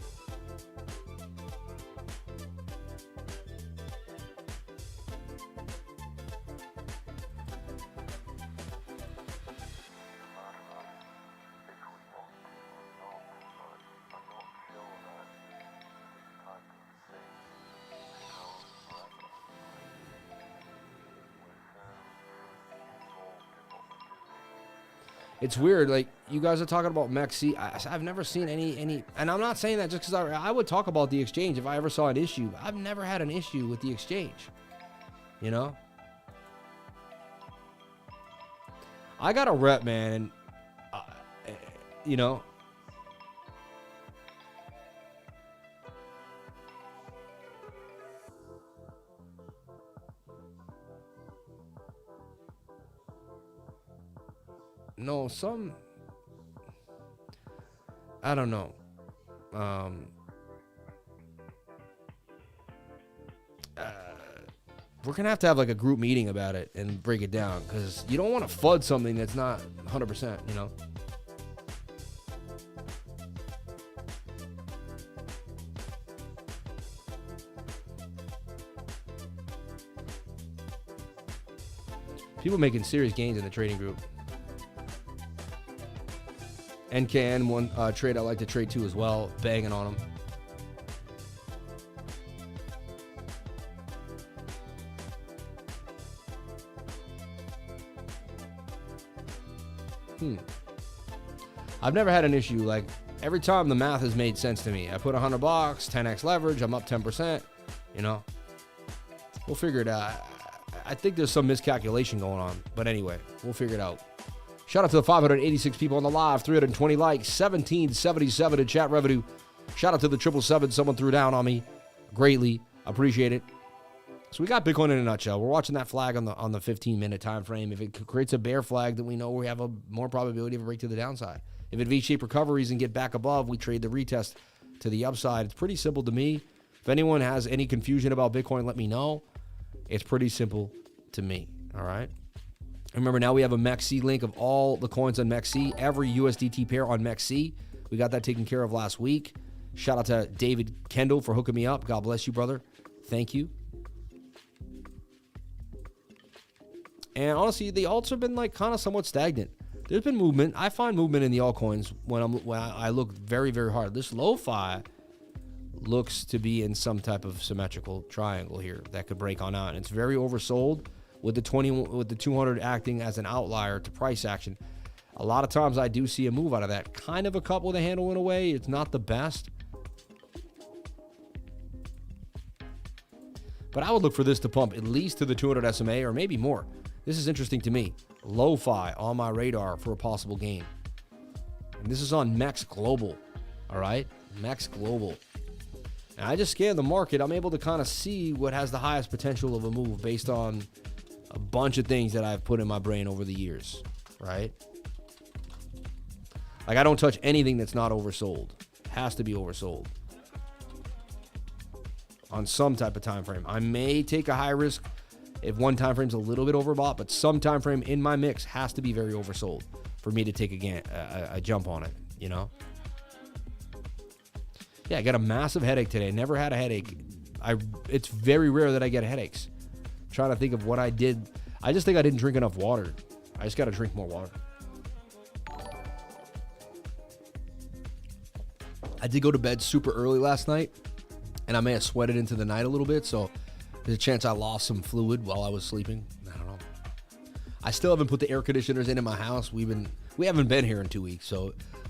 It's weird, like, you guys are talking about MEXC. I've never seen any, and I'm not saying that just because I would talk about the exchange if I ever saw an issue. I've never had an issue with the exchange, you know? I got a rep, man, and, you know, no, I don't know. We're going to have like a group meeting about it and break it down, because you don't want to FUD something that's not 100%, you know? People making serious gains in the trading group. NKN, one trade I like to trade too as well, banging on them. I've never had an issue. Like, every time the math has made sense to me. I put $100, 10x leverage, I'm up 10%, you know. We'll figure it out. I think there's some miscalculation going on, but anyway, we'll figure it out. Shout out to the 586 people on the live, 320 likes, 1777 in chat revenue. Shout out to the 777. Someone threw down on me. Greatly appreciate it. So we got Bitcoin in a nutshell. We're watching that flag on the 15-minute time frame. If it creates a bear flag, then we know we have a more probability of a break to the downside. If it V-shape recoveries and get back above, we trade the retest to the upside. It's pretty simple to me. If anyone has any confusion about Bitcoin, let me know. It's pretty simple to me. All right. Remember, now we have a MEXC link of all the coins on MEXC, every USDT pair on MEXC. We got that taken care of last week. Shout out to David Kendall for hooking me up. God bless you, brother. Thank you. And honestly, the alts have been like kind of somewhat stagnant. There's been movement. I find movement in the altcoins when I look very, very hard. This LOFI looks to be in some type of symmetrical triangle here that could break on out. And it's very oversold, with the 200 acting as an outlier to price action. A lot of times I do see a move out of that. Kind of a cup with a handle in a way. It's not the best. But I would look for this to pump at least to the 200 SMA or maybe more. This is interesting to me. LOFI on my radar for a possible gain. And this is on MEX Global. All right? MEX Global. And I just scanned the market. I'm able to kind of see what has the highest potential of a move based on a bunch of things that I've put in my brain over the years, right? Like, I don't touch anything that's not oversold. It has to be oversold on some type of time frame. I may take a high risk if one time frame's a little bit overbought, but some time frame in my mix has to be very oversold for me to take a jump on it. you know? Yeah, I got a massive headache today. Never had a headache. It's very rare that I get headaches. I'm trying to think of what I did. I just think I didn't drink enough water. I just got to drink more water. I did go to bed super early last night, and I may have sweated into the night a little bit, so there's a chance I lost some fluid while I was sleeping. I don't know. I still haven't put the air conditioners in my house. We haven't been here in 2 weeks,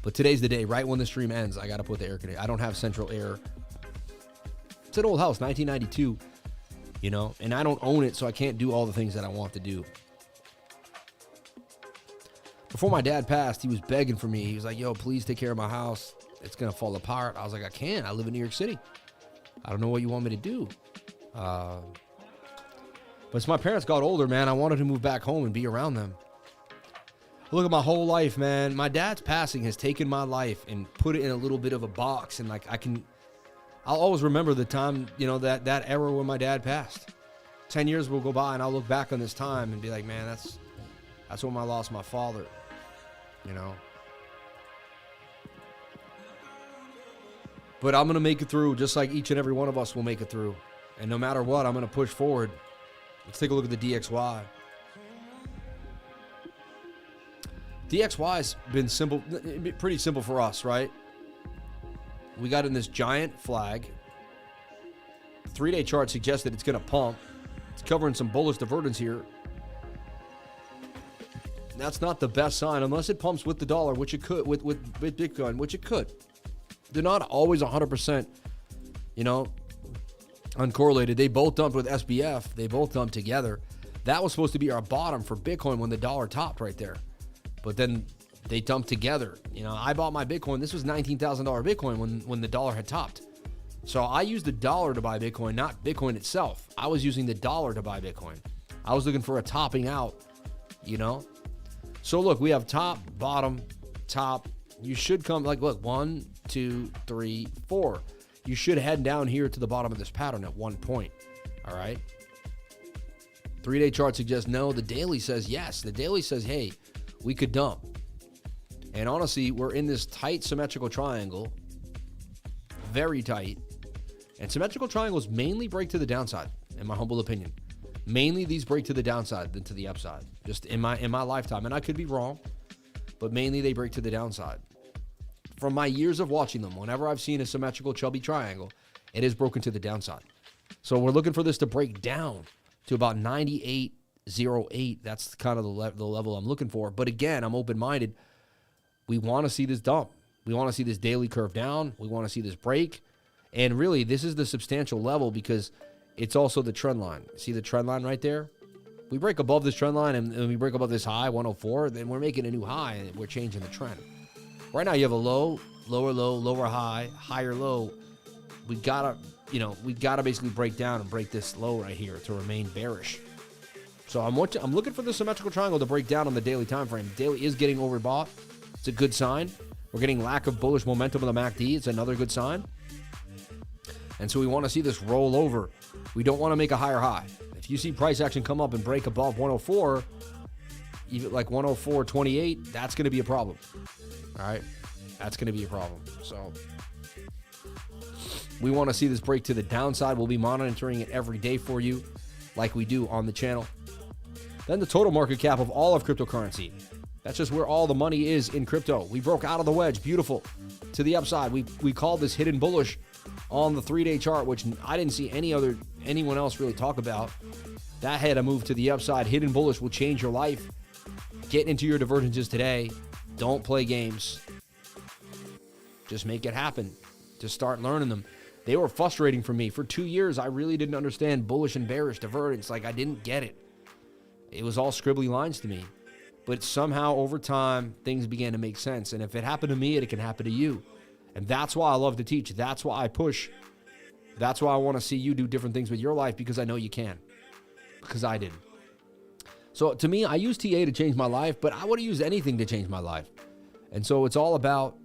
but today's the day. Right when the stream ends, I got to put the air conditioner. I don't have central air. It's an old house, 1992, you know, and I don't own it, so I can't do all the things that I want to do. Before my dad passed, he was begging for me. He was like, yo, please take care of my house. It's going to fall apart. I was like, I can't. I live in New York City. I don't know what you want me to do. But as my parents got older, man, I wanted to move back home and be around them. Look at my whole life, man. My dad's passing has taken my life and put it in a little bit of a box. And like, I'll always remember the time, you know, that era when my dad passed. 10 years will go by and I'll look back on this time and be like, man, that's when I lost my father, you know. But I'm going to make it through just like each and every one of us will make it through. And no matter what, I'm going to push forward. Let's take a look at the DXY. DXY's been simple, pretty simple for us, right? We got in this giant flag. 3-day chart suggests that it's going to pump. It's covering some bullish divergence here. That's not the best sign unless it pumps with the dollar, which it could, with Bitcoin, which it could. They're not always 100%, you know, uncorrelated. They both dumped with SBF. They both dumped together. That was supposed to be our bottom for Bitcoin when the dollar topped right there. But then they dumped together. You know, I bought my Bitcoin. This was $19,000 Bitcoin when the dollar had topped. So I used the dollar to buy Bitcoin, not Bitcoin itself. I was using the dollar to buy Bitcoin. I was looking for a topping out, you know. So look, we have top, bottom, top. You should come, like, look, 1, 2, 3, 4. You should head down here to the bottom of this pattern at one point. All right. 3-day chart suggests no. The daily says yes. The daily says, hey, we could dump. And honestly, we're in this tight symmetrical triangle. Very tight. And symmetrical triangles mainly break to the downside, in my humble opinion. Mainly these break to the downside than to the upside. Just in my lifetime. And I could be wrong, but mainly they break to the downside. From my years of watching them, whenever I've seen a symmetrical chubby triangle, it is broken to the downside. So we're looking for this to break down to about 98.08. That's kind of the level I'm looking for. But again, I'm open-minded. We want to see this dump. We want to see this daily curve down. We want to see this break. And really, this is the substantial level because it's also the trend line. See the trend line right there? We break above this trend line and we break above this high, 104, then we're making a new high and we're changing the trend. Right now you have a low, lower low, lower high, higher low. We gotta basically break down and break this low right here to remain bearish. So I'm looking for the symmetrical triangle to break down on the daily time frame. Daily is getting overbought. It's a good sign. We're getting lack of bullish momentum on the MACD. It's another good sign. And so we want to see this roll over. We don't want to make a higher high. If you see price action come up and break above 104, even like 104.28, that's going to be a problem. All right? That's going to be a problem. So we want to see this break to the downside. We'll be monitoring it every day for you like we do on the channel. Then the total market cap of all of cryptocurrency. That's just where all the money is in crypto. We broke out of the wedge. Beautiful. To the upside. We called this hidden bullish on the 3-day chart, which I didn't see anyone else really talk about. That had a move to the upside. Hidden bullish will change your life. Get into your divergences today. Don't play games. Just make it happen. Just start learning them. They were frustrating for me. For 2 years, I really didn't understand bullish and bearish divergence. Like, I didn't get it. It was all scribbly lines to me. But somehow, over time, things began to make sense. And if it happened to me, it can happen to you. And that's why I love to teach. That's why I push. That's why I want to see you do different things with your life, because I know you can. Because I did. So to me, I use TA to change my life, but I would use anything to change my life. And so it's all about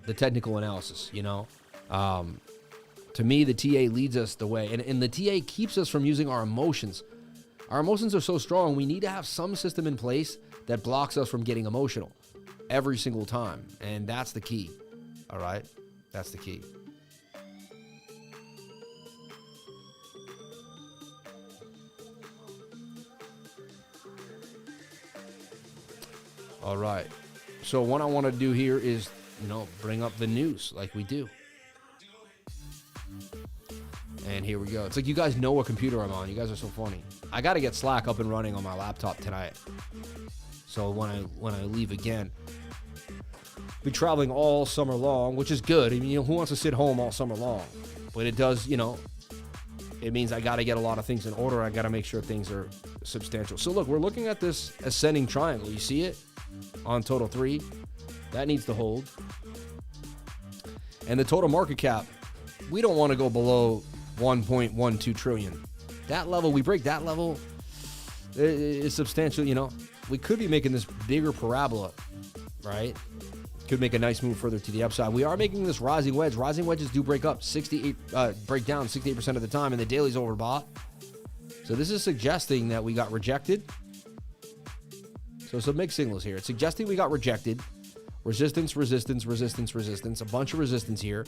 the technical analysis, you know. To me, the TA leads us the way. And the TA keeps us from using our emotions. Our emotions are so strong, we need to have some system in place that blocks us from getting emotional. every single time. And that's the key. All right? That's the key. All right. So what I want to do here is, bring up the news like we do. And here we go. It's like you guys know what computer I'm on. You guys are so funny. I got to get Slack up and running on my laptop tonight. So when I leave again, be traveling all summer long, which is good. I mean, who wants to sit home all summer long? But it does, it means I got to get a lot of things in order. I got to make sure things are substantial. So look, we're looking at this ascending triangle. You see it on total 3. That needs to hold. And the total market cap, we don't want to go below 1.12 trillion. That level, we break that level, is substantial. We could be making this bigger parabola, right? Could make a nice move further to the upside. We are making this rising wedge. Rising wedges do break up 68, break down 68% of the time, and the daily's overbought. So this is suggesting that we got rejected. So some mixed signals here. It's suggesting we got rejected. Resistance, resistance, resistance, resistance. A bunch of resistance here.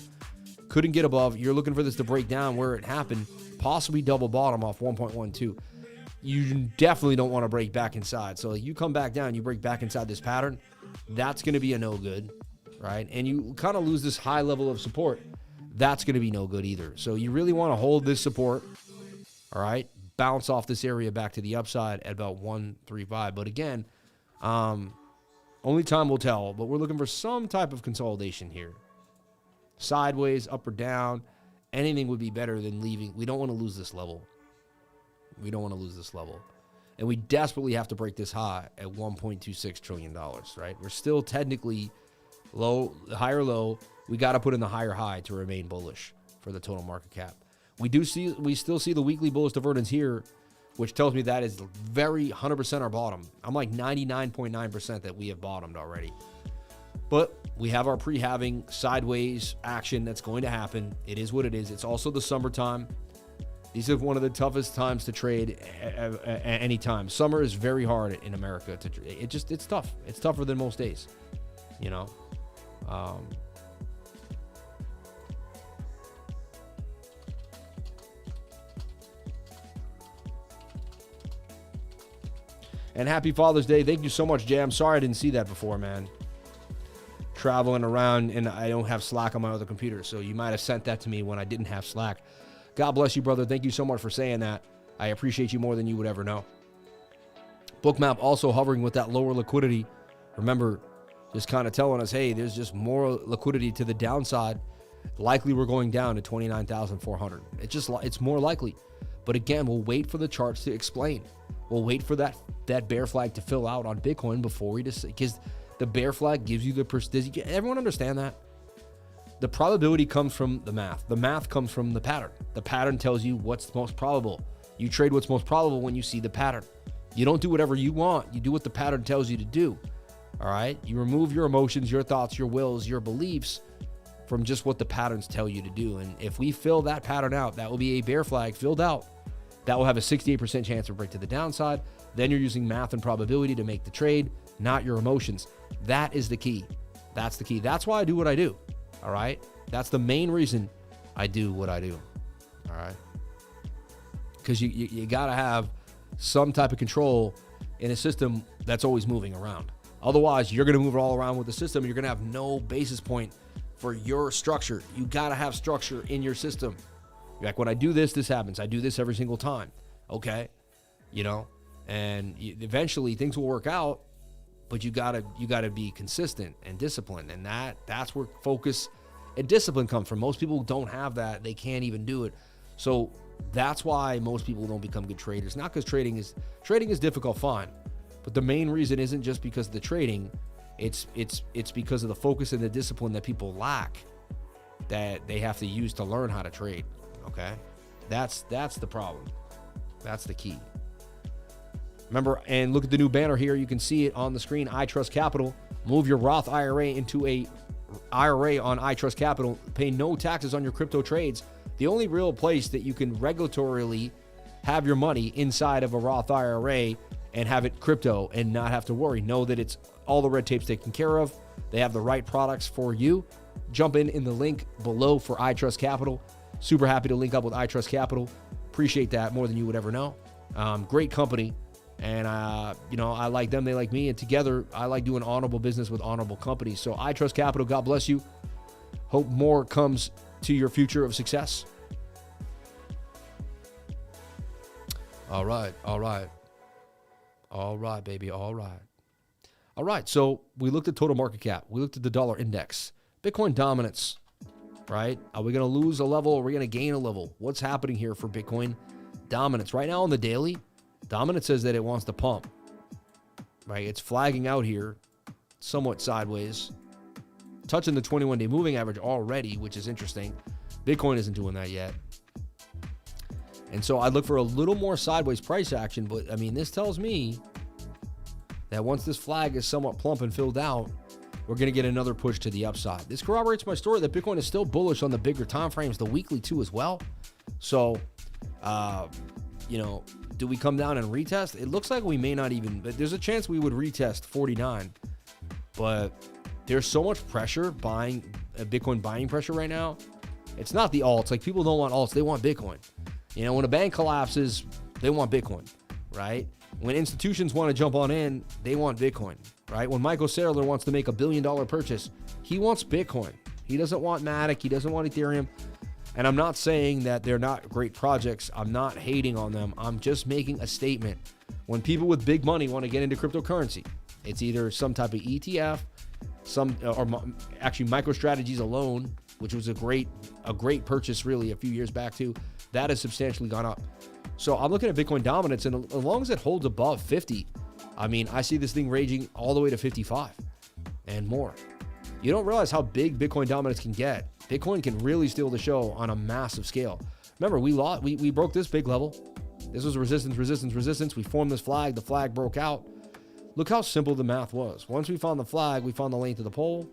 Couldn't get above. You're looking for this to break down where it happened. Possibly double bottom off 1.12. You definitely don't want to break back inside. So you come back down, you break back inside this pattern. That's going to be a no good, right? And you kind of lose this high level of support. That's going to be no good either. So you really want to hold this support, all right? Bounce off this area back to the upside at about 135. But again, only time will tell. But we're looking for some type of consolidation here. Sideways, up or down, anything would be better than leaving. We don't want to lose this level. We don't want to lose this level. And we desperately have to break this high at $1.26 trillion, right? We're still technically low, higher low. We got to put in the higher high to remain bullish for the total market cap. We still see the weekly bullish divergence here, which tells me that is very 100% our bottom. I'm like 99.9% that we have bottomed already. But we have our pre-halving sideways action that's going to happen. It is what it is. It's also the summertime. These are one of the toughest times to trade at any time. Summer is very hard in America to trade. It's tough. It's tougher than most days, And happy Father's Day. Thank you so much, Jay. I'm sorry I didn't see that before, man. Traveling around, and I don't have Slack on my other computer, so you might have sent that to me when I didn't have Slack. God bless you, brother. Thank you so much for saying that. I appreciate you more than you would ever know. BOOMAP also hovering with that lower liquidity. Remember, just kind of telling us, hey, there's just more liquidity to the downside. Likely we're going down to 29,400. It's more likely. But again, we'll wait for the charts to explain. We'll wait for that bear flag to fill out on Bitcoin before we decide, because the bear flag gives you the does everyone understand that? The probability comes from the math. The math comes from the pattern. The pattern tells you what's most probable. You trade what's most probable when you see the pattern. You don't do whatever you want. You do what the pattern tells you to do. All right? You remove your emotions, your thoughts, your wills, your beliefs from just what the patterns tell you to do. And if we fill that pattern out, that will be a bear flag filled out. That will have a 68% chance of break to the downside. Then you're using math and probability to make the trade, not your emotions. That is the key. That's the key. That's why I do what I do. All right? That's the main reason I do what I do. All right? Because you got to have some type of control in a system that's always moving around. Otherwise, you're going to move it all around with the system. And you're going to have no basis point for your structure. You got to have structure in your system. Like when I do this, this happens. I do this every single time. Okay? And eventually things will work out, but you gotta be consistent and disciplined. And that's where focus and discipline come from. Most people don't have that. They can't even do it. So that's why most people don't become good traders. Not because trading is difficult, fine. But the main reason isn't just because of the trading. It's because of the focus and the discipline that people lack that they have to use to learn how to trade. Okay? That's the problem. That's the key. Remember, and look at the new banner here. You can see it on the screen. ITrust Capital. Move your Roth IRA into a IRA on ITrust Capital. Pay no taxes on your crypto trades. The only real place that you can regulatorily have your money inside of a Roth IRA and have it crypto and not have to worry. Know that it's all the red tape's taken care of. They have the right products for you. Jump in the link below for ITrust Capital. Super happy to link up with ITrust Capital. Appreciate that more than you would ever know. Great company. And, I like them. They like me. And together, I like doing honorable business with honorable companies. So ITrust Capital, God bless you. Hope more comes to your future of success. All right, baby, all right, so we looked at total market cap. We looked at the dollar index. Bitcoin dominance, right? Are we going to lose a level? Or are we going to gain a level? What's happening here for Bitcoin dominance? Right now on the daily, dominance says that it wants to pump, right? It's flagging out here somewhat sideways, touching the 21-day moving average already, which is interesting. Bitcoin isn't doing that yet. And so I'd look for a little more sideways price action, but I mean, this tells me that once this flag is somewhat plump and filled out, we're going to get another push to the upside. This corroborates my story that Bitcoin is still bullish on the bigger time frames, the weekly too as well. So, do we come down and retest? It looks like we may not even, but there's a chance we would retest 49. But there's so much pressure Bitcoin buying pressure right now. It's not the alts. Like, people don't want alts. They want Bitcoin. When a bank collapses, they want Bitcoin, right? When institutions want to jump on in, they want Bitcoin, right? When Michael Saylor wants to make $1 billion purchase, he wants Bitcoin. He doesn't want Matic. He doesn't want Ethereum. And I'm not saying that they're not great projects. I'm not hating on them. I'm just making a statement. When people with big money want to get into cryptocurrency, it's either some type of ETF, actually MicroStrategies alone, which was a great purchase really a few years back too. That has substantially gone up. So I'm looking at Bitcoin dominance, and as long as it holds above 50, I mean, I see this thing raging all the way to 55 and more. You don't realize how big Bitcoin dominance can get. Bitcoin can really steal the show on a massive scale. Remember, we broke this big level. This was resistance. We formed this flag. The flag broke out. Look how simple the math was. Once we found the flag, we found the length of the pole.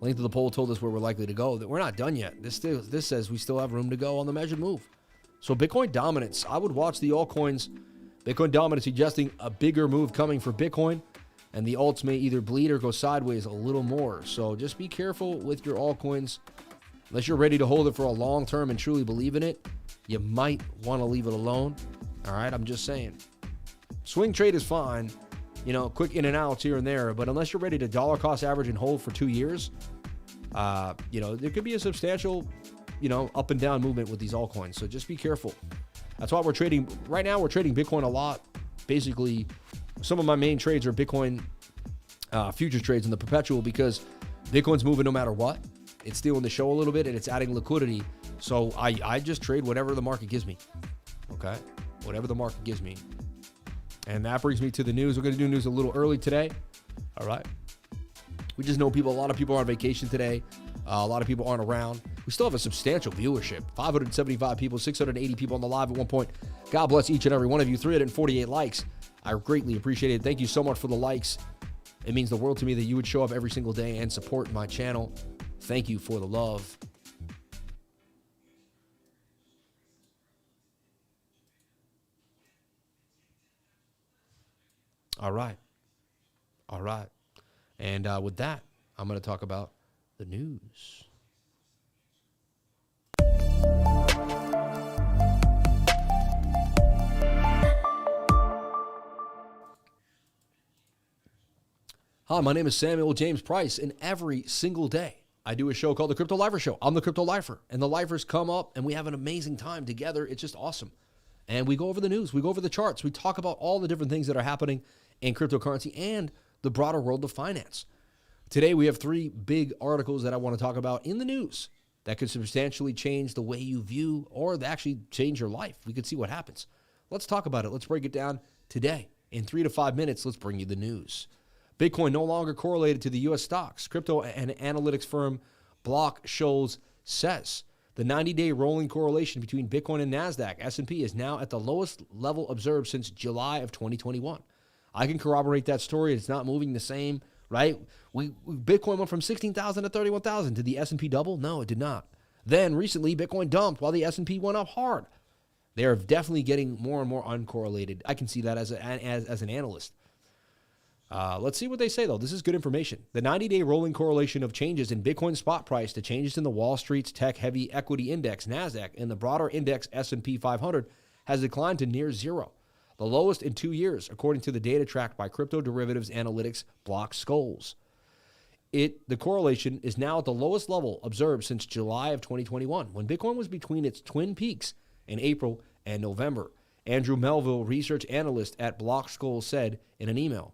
Length of the pole told us where we're likely to go. That we're not done yet. This says we still have room to go on the measured move. So Bitcoin dominance, I would watch the altcoins. Bitcoin dominance suggesting a bigger move coming for Bitcoin, and the alts may either bleed or go sideways a little more. So just be careful with your altcoins. Unless you're ready to hold it for a long term and truly believe in it, you might want to leave it alone. All right, I'm just saying. Swing trade is fine. Quick in and outs here and there, but unless you're ready to dollar cost average and hold for 2 years, there could be a substantial, up and down movement with these altcoins. So just be careful. That's why we're trading right now. We're trading Bitcoin a lot. Basically, some of my main trades are Bitcoin futures trades in the perpetual, because Bitcoin's moving no matter what. It's stealing the show a little bit, and it's adding liquidity. So I just trade whatever the market gives me. Okay, whatever the market gives me. And that brings me to the news. We're going to do news a little early today. All right. We just know a lot of people are on vacation today. A lot of people aren't around. We still have a substantial viewership. 575 people, 680 people on the live at one point. God bless each and every one of you. 348 likes. I greatly appreciate it. Thank you so much for the likes. It means the world to me that you would show up every single day and support my channel. Thank you for the love. All right. And with that, I'm going to talk about the news. Hi, my name is Samuel James Price, and every single day I do a show called The Crypto Lifer Show. I'm the Crypto Lifer, and the Lifers come up, and we have an amazing time together. It's just awesome. And we go over the news. We go over the charts. We talk about all the different things that are happening in cryptocurrency and the broader world of finance. Today, we have 3 big articles that I want to talk about in the news that could substantially change the way you view, or actually change your life. We could see what happens. Let's talk about it. Let's break it down today. In 3 to 5 minutes, let's bring you the news. Bitcoin no longer correlated to the U.S. stocks. Crypto and analytics firm Block Scholes says the 90-day rolling correlation between Bitcoin and NASDAQ, S&P, is now at the lowest level observed since July of 2021. I can corroborate that story. It's not moving the same, right? Bitcoin went from 16,000 to 31,000. Did the S&P double? No, it did not. Then recently, Bitcoin dumped while the S&P went up hard. They are definitely getting more and more uncorrelated. I can see that as an analyst. Let's see what they say, though. This is good information. The 90-day rolling correlation of changes in Bitcoin spot price to changes in the Wall Street's tech-heavy equity index, NASDAQ, and the broader index S&P 500 has declined to near zero, the lowest in 2 years, according to the data tracked by crypto derivatives analytics Block Skulls. The correlation is now at the lowest level observed since July of 2021, when Bitcoin was between its twin peaks in April and November. Andrew Melville, research analyst at Block Skulls, said in an email.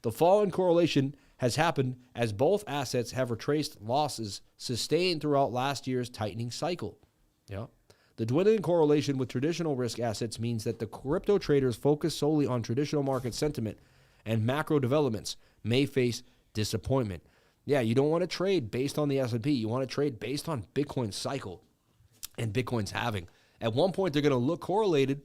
The fall in correlation has happened as both assets have retraced losses sustained throughout last year's tightening cycle. Yeah. The dwindling correlation with traditional risk assets means that the crypto traders focused solely on traditional market sentiment and macro developments may face disappointment. Yeah, you don't want to trade based on the S&P. You want to trade based on Bitcoin's cycle and Bitcoin's halving. At one point, they're going to look correlated,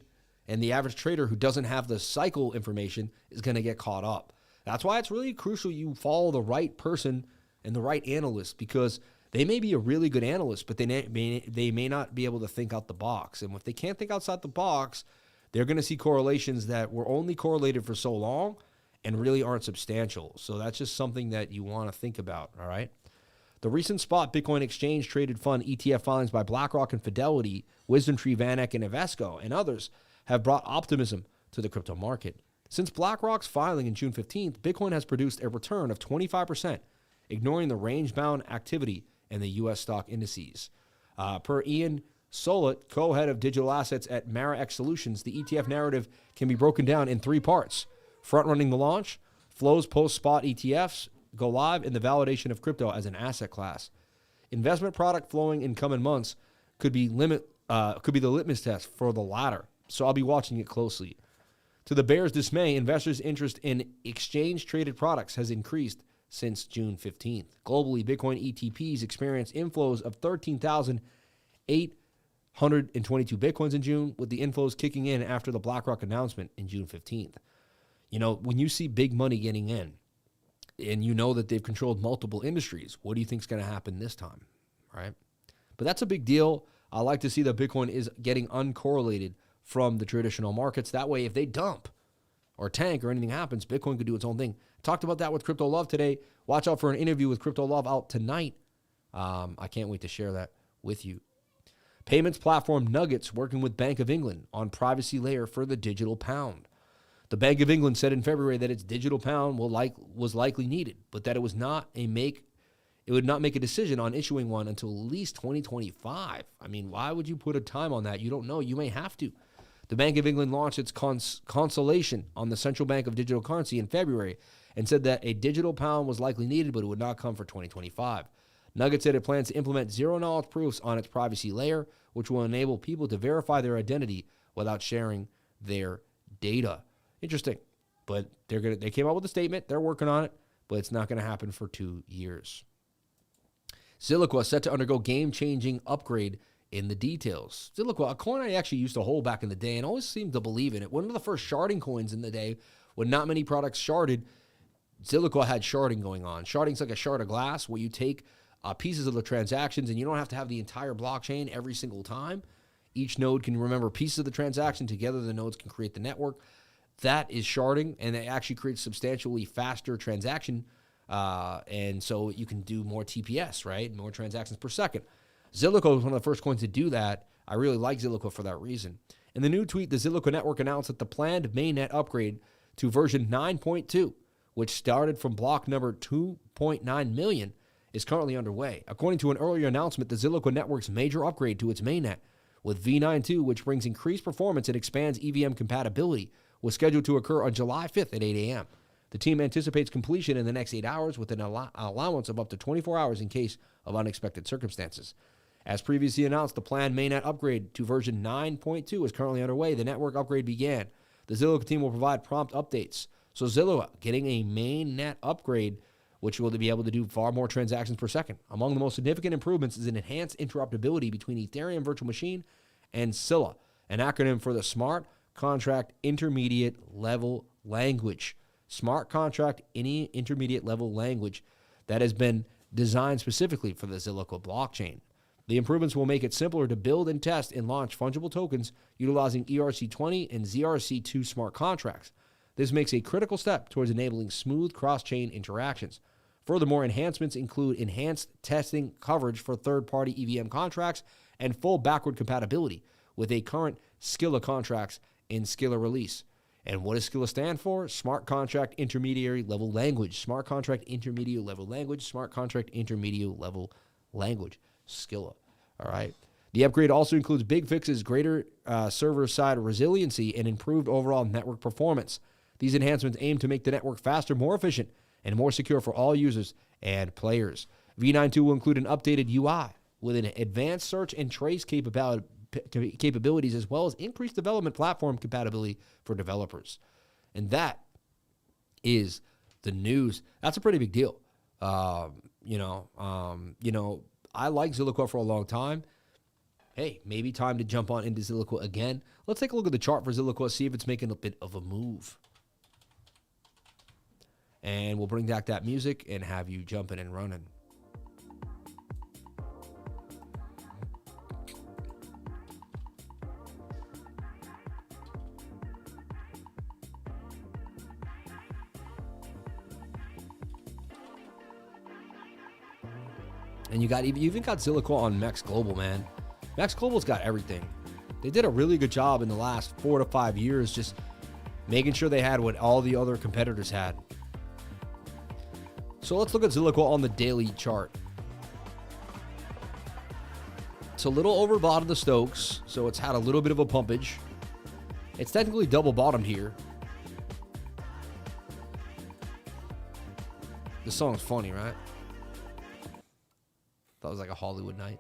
and the average trader who doesn't have the cycle information is going to get caught up. That's why it's really crucial you follow the right person and the right analyst, because they may be a really good analyst, but they may not be able to think out the box. And if they can't think outside the box, they're going to see correlations that were only correlated for so long and really aren't substantial. So that's just something that you want to think about, all right? The recent spot Bitcoin exchange traded fund ETF filings by BlackRock and Fidelity, WisdomTree, VanEck, and Invesco, and others have brought optimism to the crypto market. Since BlackRock's filing in June 15th, Bitcoin has produced a return of 25%, ignoring the range-bound activity in the U.S. stock indices. Per Ian Solit, co-head of digital assets at MaraX Solutions, the ETF narrative can be broken down in three parts: front-running the launch, flows post-spot ETFs go live, and the validation of crypto as an asset class. Investment product flowing in coming months could be the litmus test for the latter, so I'll be watching it closely. To the bears' dismay, investors' interest in exchange-traded products has increased since June 15th. Globally, Bitcoin ETPs experienced inflows of 13,822 Bitcoins in June, with the inflows kicking in after the BlackRock announcement in June 15th. You know, when you see big money getting in, and you know that they've controlled multiple industries, what do you think is going to happen this time, right? But that's a big deal. I like to see that Bitcoin is getting uncorrelated from the traditional markets. That way, if they dump or tank or anything happens, Bitcoin could do its own thing. Talked about that with Crypto Love today. Watch out for an interview with Crypto Love out tonight. I can't wait to share that with you. Payments platform Nuggets working with Bank of England on privacy layer for the digital pound. The Bank of England said in February that its digital pound was likely needed, but that it would not make a decision on issuing one until at least 2025. I mean, why would you put a time on that? You don't know. You may have to. The Bank of England launched its consultation on the Central Bank of Digital Currency in February and said that a digital pound was likely needed, but it would not come for 2025. Nugget said it plans to implement zero-knowledge proofs on its privacy layer, which will enable people to verify their identity without sharing their data. Interesting. But they came out with a statement. They're working on it, but it's not going to happen for 2 years. Zilliqa set to undergo game-changing upgrade in the details. Zilliqa, a coin I actually used to hold back in the day and always seemed to believe in it. One of the first sharding coins in the day when not many products sharded, Zilliqa had sharding going on. Sharding's like a shard of glass where you take pieces of the transactions and you don't have to have the entire blockchain every single time. Each node can remember pieces of the transaction. Together, the nodes can create the network. That is sharding, and it actually creates substantially faster transaction, and so you can do more TPS, right? More transactions per second. Zilliqa was one of the first coins to do that. I really like Zilliqa for that reason. In the new tweet, the Zilliqa network announced that the planned mainnet upgrade to version 9.2, which started from block number 2.9 million, is currently underway. According to an earlier announcement, the Zilliqa network's major upgrade to its mainnet with V92, which brings increased performance and expands EVM compatibility, was scheduled to occur on July 5th at 8 a.m. The team anticipates completion in the next 8 hours with an allowance of up to 24 hours in case of unexpected circumstances. As previously announced, the planned mainnet upgrade to version 9.2 is currently underway. The network upgrade began. The Zilliqa team will provide prompt updates. So Zilliqa getting a mainnet upgrade, which will be able to do far more transactions per second. Among the most significant improvements is an enhanced interoperability between Ethereum Virtual Machine and Scilla, an acronym for the Smart Contract Intermediate Level Language. Smart Contract Intermediate Level Language that has been designed specifically for the Zilliqa blockchain. The improvements will make it simpler to build and test and launch fungible tokens utilizing ERC20 and ZRC2 smart contracts. This makes a critical step towards enabling smooth cross-chain interactions. Furthermore, enhancements include enhanced testing coverage for third-party EVM contracts and full backward compatibility with a current Scala contracts in Scala release. And what does Scala stand for? Smart Contract Intermediary Level Language. Smart Contract Intermediate Level Language. Smart Contract Intermediate Level Language. Scala. All right. The upgrade also includes big fixes, greater server-side resiliency, and improved overall network performance. These enhancements aim to make the network faster, more efficient, and more secure for all users and players. V9.2 will include an updated UI with an advanced search and trace capabilities, as well as increased development platform compatibility for developers. And that is the news. That's a pretty big deal. I like Zilliqa for a long time. Hey, maybe time to jump on into Zilliqa again. Let's take a look at the chart for Zilliqa, see if it's making a bit of a move. And we'll bring back that music and have you jumping and running. And you even got Zilliqa on Mex Global, man. Mex Global's got everything. They did a really good job in the last 4 to 5 years just making sure they had what all the other competitors had. So let's look at Zilliqa on the daily chart. It's a little overbought of the Stokes, so it's had a little bit of a pumpage. It's technically double bottomed here. This song's funny, right? That was like a Hollywood night.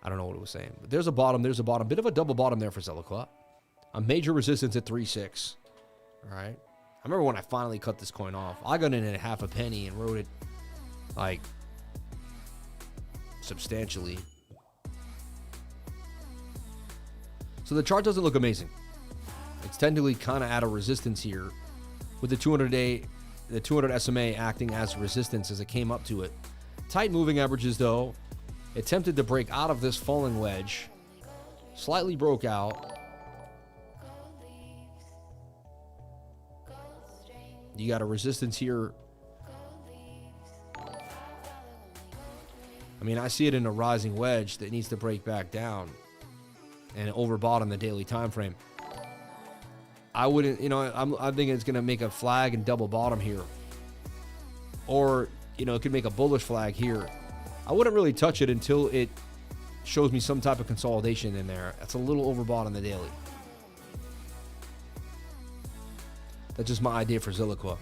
I don't know what it was saying. But there's a bottom. Bit of a double bottom there for Zilliqa. A major resistance at 3.6. All right. I remember when I finally cut this coin off. I got in at half a penny and wrote it like substantially. So the chart doesn't look amazing. It's technically kind of at a resistance here with the 200 SMA acting as resistance as it came up to it. Tight moving averages, though. Attempted to break out of this falling wedge. Slightly broke out. You got a resistance here. I mean, I see it in a rising wedge that needs to break back down and overbought on the daily time frame. I wouldn't, I'm thinking it's going to make a flag and double bottom here. Or, it could make a bullish flag here. I wouldn't really touch it until it shows me some type of consolidation in there. That's a little overbought on the daily. That's just my idea for Zilliqa.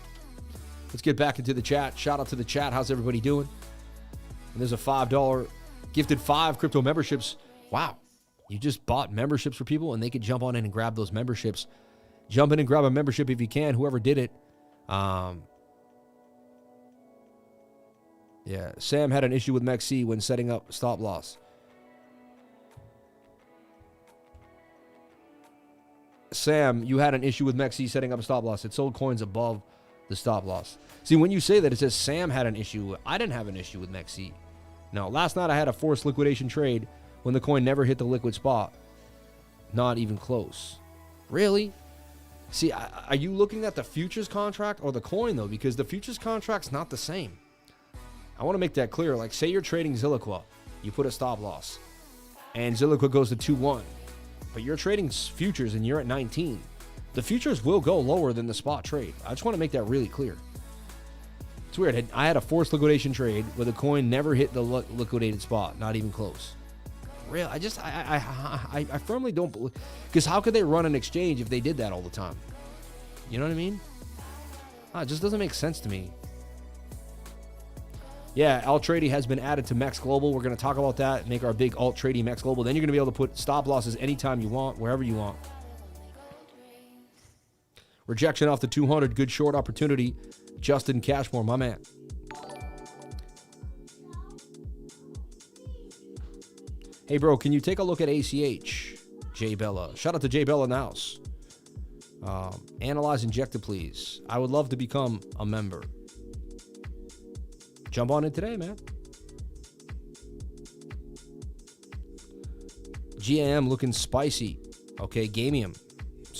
Let's get back into the chat. Shout out to the chat. How's everybody doing? And there's a $5 gifted 5 crypto memberships. Wow. You just bought memberships for people and they could jump on in and grab those memberships. Jump in and grab a membership if you can, whoever did it. Yeah, Sam had an issue with MEXC when setting up stop loss. Sam, you had an issue with MEXC setting up a stop loss. It sold coins above the stop loss. See, when you say that, it says Sam had an issue. I didn't have an issue with MEXC. No, last night I had a forced liquidation trade when the coin never hit the liquid spot. Not even close. Really? See, are you looking at the futures contract or the coin, though? Because the futures contract's not the same. I want to make that clear. Like, say you're trading Zilliqa. You put a stop loss. And Zilliqa goes to 2-1. But you're trading futures and you're at 19. The futures will go lower than the spot trade. I just want to make that really clear. It's weird. I had a forced liquidation trade where the coin never hit the liquidated spot. Not even close. Real. I firmly don't believe. Because how could they run an exchange if they did that all the time? You know what I mean? It just doesn't make sense to me. Yeah, alt trading has been added to Mex Global. We're going to talk about that. Make our big alt trading Mex Global. Then you're going to be able to put stop losses anytime you want, wherever you want. Rejection off the 200. Good short opportunity. Justin Cashmore, my man. Hey, bro, can you take a look at ACH? Jay Bella. Shout out to Jay Bella in the house. Analyze injected, please. I would love to become a member. Jump on it today, man. GAM looking spicy. Okay, Gamium.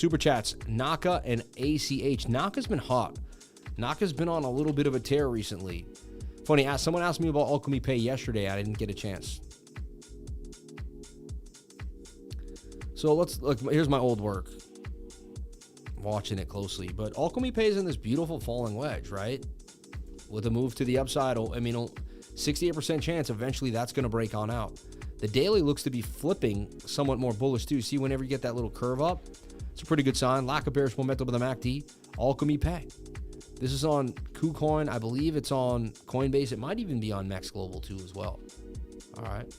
Super chats, Naka and ACH. Naka's been hot. Naka's been on a little bit of a tear recently. Funny, someone asked me about Alchemy Pay yesterday. I didn't get a chance. So let's look. Here's my old work. I'm watching it closely, but Alchemy Pay is in this beautiful falling wedge, right? With a move to the upside, I mean, 68% chance eventually that's going to break on out. The daily looks to be flipping somewhat more bullish too. See, whenever you get that little curve up, it's a pretty good sign. Lack of bearish momentum with the MACD. Alchemy Pay. This is on KuCoin. I believe it's on Coinbase. It might even be on Max Global too as well. All right.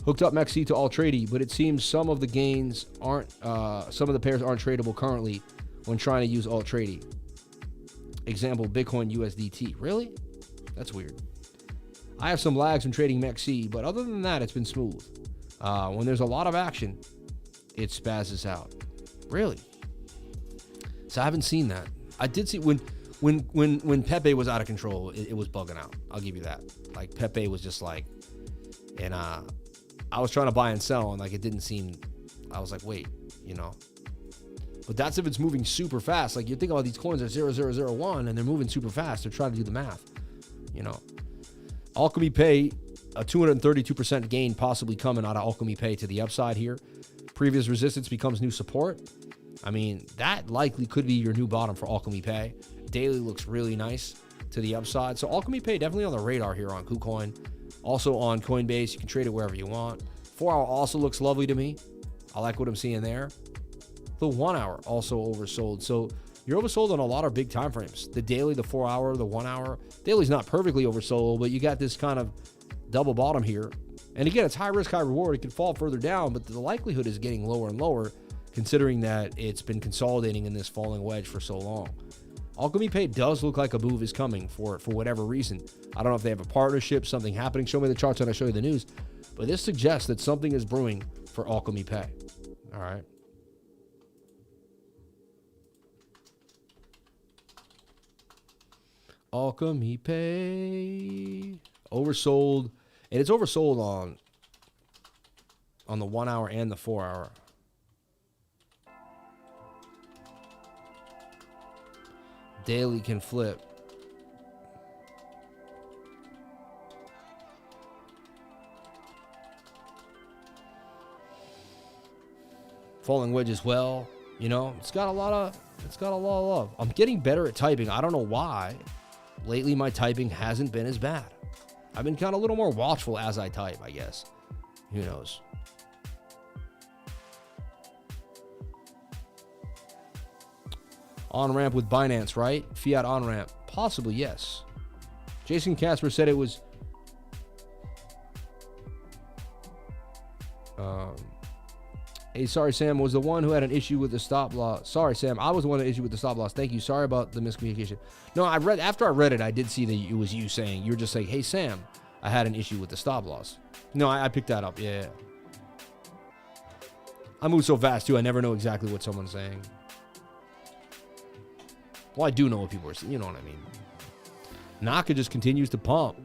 Hooked up MEXC to AllTradey, but it seems some of the gains aren't, some of the pairs aren't tradable currently when trying to use AllTradey. Example, Bitcoin USDT. Really? That's weird. I have some lags when trading MEXC, but other than that, it's been smooth. When there's a lot of action, it spazzes out. Really? So I haven't seen that. I did see when Pepe was out of control, it was bugging out. I'll give you that. Like Pepe was just like, and I was trying to buy and sell, and like it didn't seem. I was like, wait, you know. But that's if it's moving super fast. Like you think about these coins are 0001 and they're moving super fast. They're trying to do the math, you know. Alchemy Pay, a 232% gain possibly coming out of Alchemy Pay to the upside here. Previous resistance becomes new support. I mean, that likely could be your new bottom for Alchemy Pay. Daily looks really nice to the upside. So Alchemy Pay definitely on the radar here on KuCoin. Also on Coinbase. You can trade it wherever you want. 4 hour also looks lovely to me. I like what I'm seeing there. The 1 hour also oversold. So you're oversold on a lot of big time frames. The daily, the 4 hour, the 1 hour. Daily's not perfectly oversold, but you got this kind of double bottom here. And again, it's high risk, high reward. It can fall further down, but the likelihood is getting lower and lower considering that it's been consolidating in this falling wedge for so long. Alchemy Pay does look like a move is coming for whatever reason. I don't know if they have a partnership, something happening. Show me the charts and I'll show you the news. But this suggests that something is brewing for Alchemy Pay. All right. Alchemy Pay. Oversold. And it's oversold on the 1 hour and the 4 hour. Daily can flip. Falling wedge as well. You know, it's got a lot of love. I'm getting better at typing. I don't know why. Lately, my typing hasn't been as bad. I've been kind of a little more watchful as I type, I guess. Who knows? On-ramp with Binance, right? Fiat on-ramp. Possibly, yes. Jason Casper said it was... Hey, sorry, Sam was the one who had an issue with the stop loss. Sorry, Sam, I was the one that had an issue with the stop loss. Thank you. Sorry about the miscommunication. No, after I read it, I did see that it was you saying, you were just saying, hey, Sam, I had an issue with the stop loss. No, I picked that up. Yeah. I move so fast, too. I never know exactly what someone's saying. Well, I do know what people are saying. You know what I mean. Naka just continues to pump.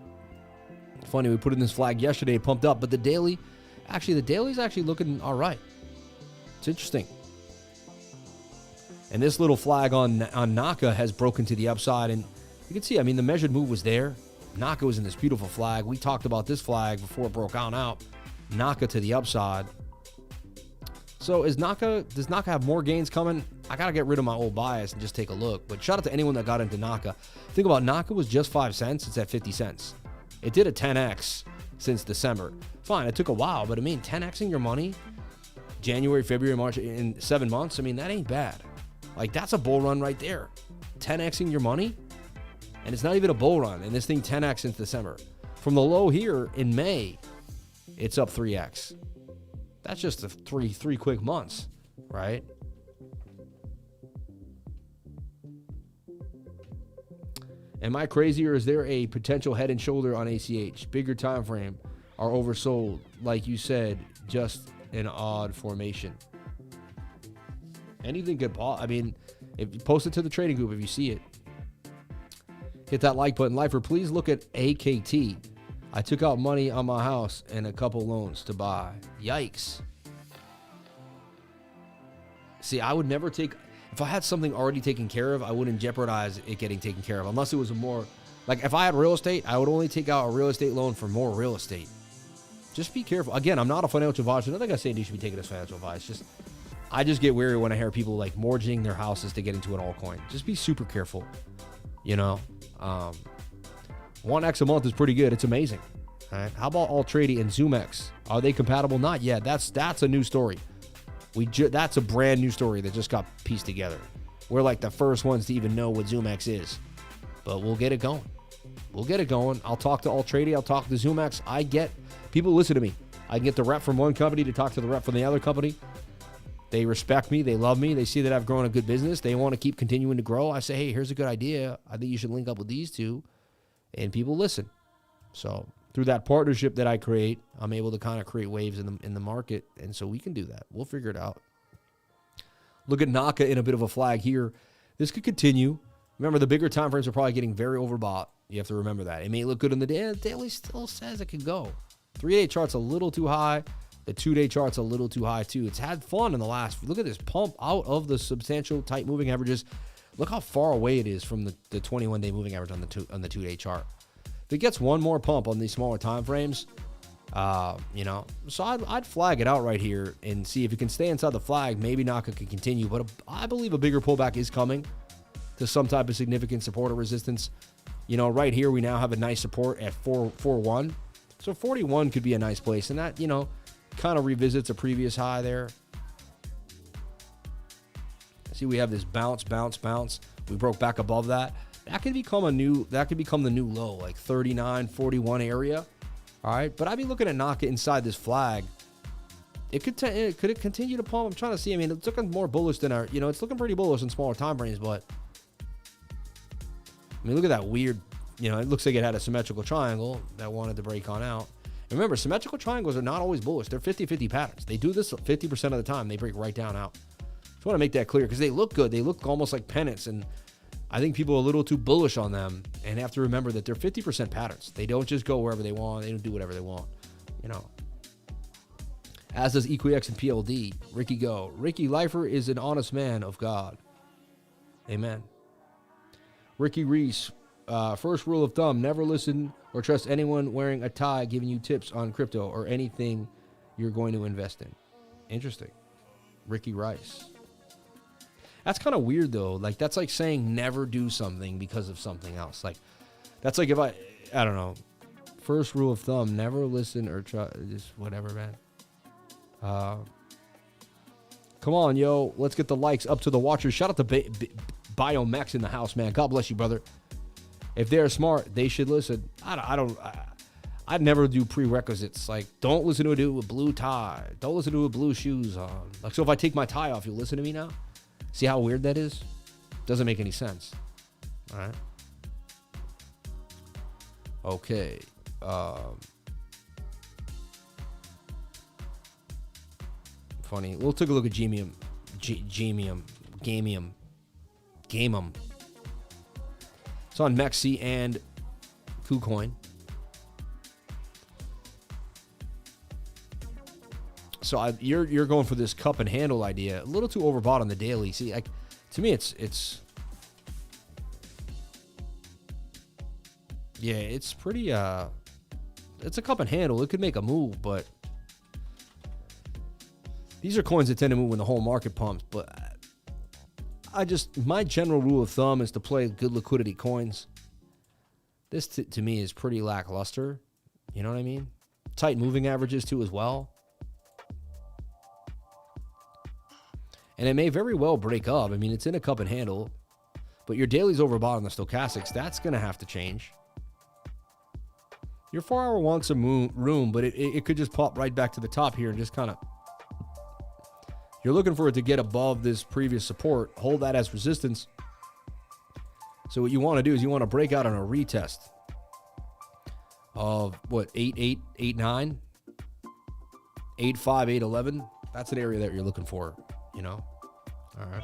Funny, we put in this flag yesterday, it pumped up, but the daily's actually looking all right. It's interesting. And this little flag on Naka has broken to the upside, and you can see, I mean, the measured move was there. Naka was in this beautiful flag. We talked about this flag before it broke on out. Naka to the upside. So does Naka have more gains coming? I got to get rid of my old bias and just take a look. But shout out to anyone that got into Naka. Think about Naka was just 5 cents. It's at 50 cents. It did a 10x since December. Fine, it took a while, but I mean, 10xing your money, January, February, March, in 7 months, I mean, that ain't bad. Like, that's a bull run right there. 10xing your money, and it's not even a bull run, and this thing 10x since December. From the low here in May, it's up 3x. That's just the three quick months, right? Am I crazy, or is there a potential head and shoulder on ACH? Bigger time frame are oversold, like you said, just an odd formation. Anything could pop. I mean, if you post it to the trading group, if you see it, hit that like button. Lifer, please look at AKT. I took out money on my house and a couple loans to buy. Yikes. See, I would never take, if I had something already taken care of, I wouldn't jeopardize it getting taken care of. Unless it was a more, like if I had real estate, I would only take out a real estate loan for more real estate. Just be careful. Again, I'm not a financial advisor. Nothing I say you should be taking as financial advice. I just get weary when I hear people like mortgaging their houses to get into an altcoin. Just be super careful. You know, 1x a month is pretty good. It's amazing. All right. How about AllTrade and ZoomX? Are they compatible? Not yet. That's a new story. That's a brand new story that just got pieced together. We're like the first ones to even know what ZoomX is, but we'll get it going. I'll talk to AllTrade. I'll talk to ZoomX. People listen to me. I can get the rep from one company to talk to the rep from the other company. They respect me. They love me. They see that I've grown a good business. They want to keep continuing to grow. I say, hey, here's a good idea. I think you should link up with these two, and people listen. So through that partnership that I create, I'm able to kind of create waves in the market, and so we can do that. We'll figure it out. Look at Naka in a bit of a flag here. This could continue. Remember, the bigger time frames are probably getting very overbought. You have to remember that. It may look good in the day. The daily still says it could go. 3-day chart's a little too high. The 2-day chart's a little too high, too. It's had fun in the last. Look at this pump out of the substantial tight moving averages. Look how far away it is from the 21-day moving average on the 2-day chart. If it gets one more pump on these smaller time frames, so I'd flag it out right here and see if it can stay inside the flag. Maybe Naka can continue, but I believe a bigger pullback is coming to some type of significant support or resistance. You know, right here we now have a nice support at 441. So 41 could be a nice place, and that, kind of revisits a previous high there. See, we have this bounce. We broke back above that. That could become the new low, like 39, 41 area. All right, but I'd be looking at Naka inside this flag. Could it continue to pump? I'm trying to see. I mean, it's looking more bullish than it's looking pretty bullish in smaller time frames, but I mean, look at that weird, it looks like it had a symmetrical triangle that wanted to break on out. And remember, symmetrical triangles are not always bullish. They're 50-50 patterns. They do this 50% of the time. They break right down out. Just want to make that clear because they look good. They look almost like pennants, and I think people are a little too bullish on them and have to remember that they're 50% patterns. They don't just go wherever they want. They don't do whatever they want, As does EQX and PLD. Ricky Go. Ricky Lifer is an honest man of God. Amen. Ricky Reese. First rule of thumb, never listen or trust anyone wearing a tie giving you tips on crypto or anything you're going to invest in. Interesting. Ricky Rice. That's kind of weird, though. Like, that's like saying never do something because of something else. Like, that's like if I don't know. First rule of thumb, never listen or try, just whatever, man. Come on, yo. Let's get the likes up to the watchers. Shout out to Biomex in the house, man. God bless you, brother. If they're smart, they should listen. I'd never do prerequisites. Like, don't listen to a dude with blue tie. Don't listen to a blue shoes on. Like, so if I take my tie off, you'll listen to me now? See how weird that is? Doesn't make any sense. All right. Okay. Funny. We'll take a look at Gamium. It's on Mexi and KuCoin. So you're going for this cup and handle idea. A little too overbought on the daily. See, to me, it's pretty. It's a cup and handle. It could make a move, but these are coins that tend to move when the whole market pumps. But my general rule of thumb is to play good liquidity coins. This to me is pretty lackluster. You know what I mean? Tight moving averages too as well. And it may very well break up. I mean, it's in a cup and handle, but your daily's overbought on the stochastics. That's going to have to change. Your 4-hour wants some room, but it could just pop right back to the top here and just kind of... You're looking for it to get above this previous support. Hold that as resistance. So what you want to do is you want to break out on a retest of, 8.8, 8.9, 8.5, 8.11. That's an area that you're looking for, All right.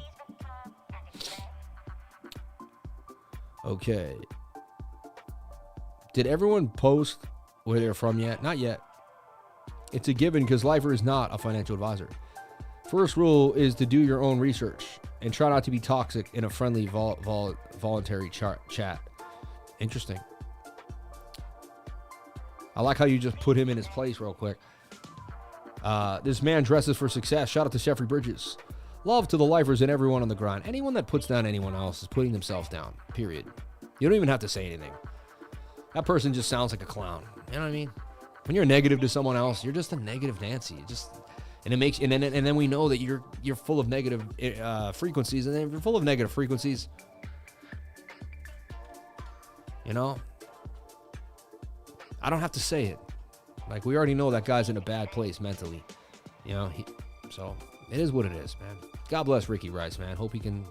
Okay. Did everyone post where they're from yet? Not yet. It's a given because Lifer is not a financial advisor. First rule is to do your own research and try not to be toxic in a friendly voluntary chat. Interesting. I like how you just put him in his place real quick. This man dresses for success. Shout out to Jeffrey Bridges. Love to the lifers and everyone on the grind. Anyone that puts down anyone else is putting themselves down, period. You don't even have to say anything. That person just sounds like a clown. You know what I mean? When you're negative to someone else, you're just a negative Nancy. And it makes, and then we know that you're full of negative frequencies, and then if you're full of negative frequencies, you know, I don't have to say it. Like, we already know that guy's in a bad place mentally, you know. So it is what it is, man. God bless Ricky Rice, man. Hope he can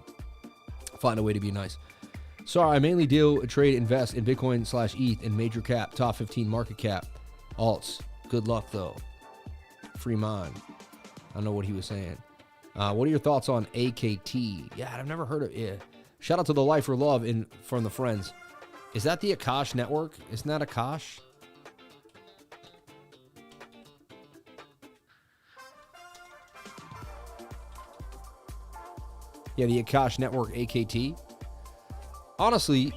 find a way to be nice. Sorry, I mainly trade, invest in Bitcoin/ETH in major cap, top 15 market cap, alts. Good luck though. Free mind. I don't know what he was saying. What are your thoughts on AKT? Yeah, I've never heard of it. Shout out to the Life for Love from the friends. Is that the Akash network? Isn't that Akash? Yeah, the Akash network, AKT. Honestly,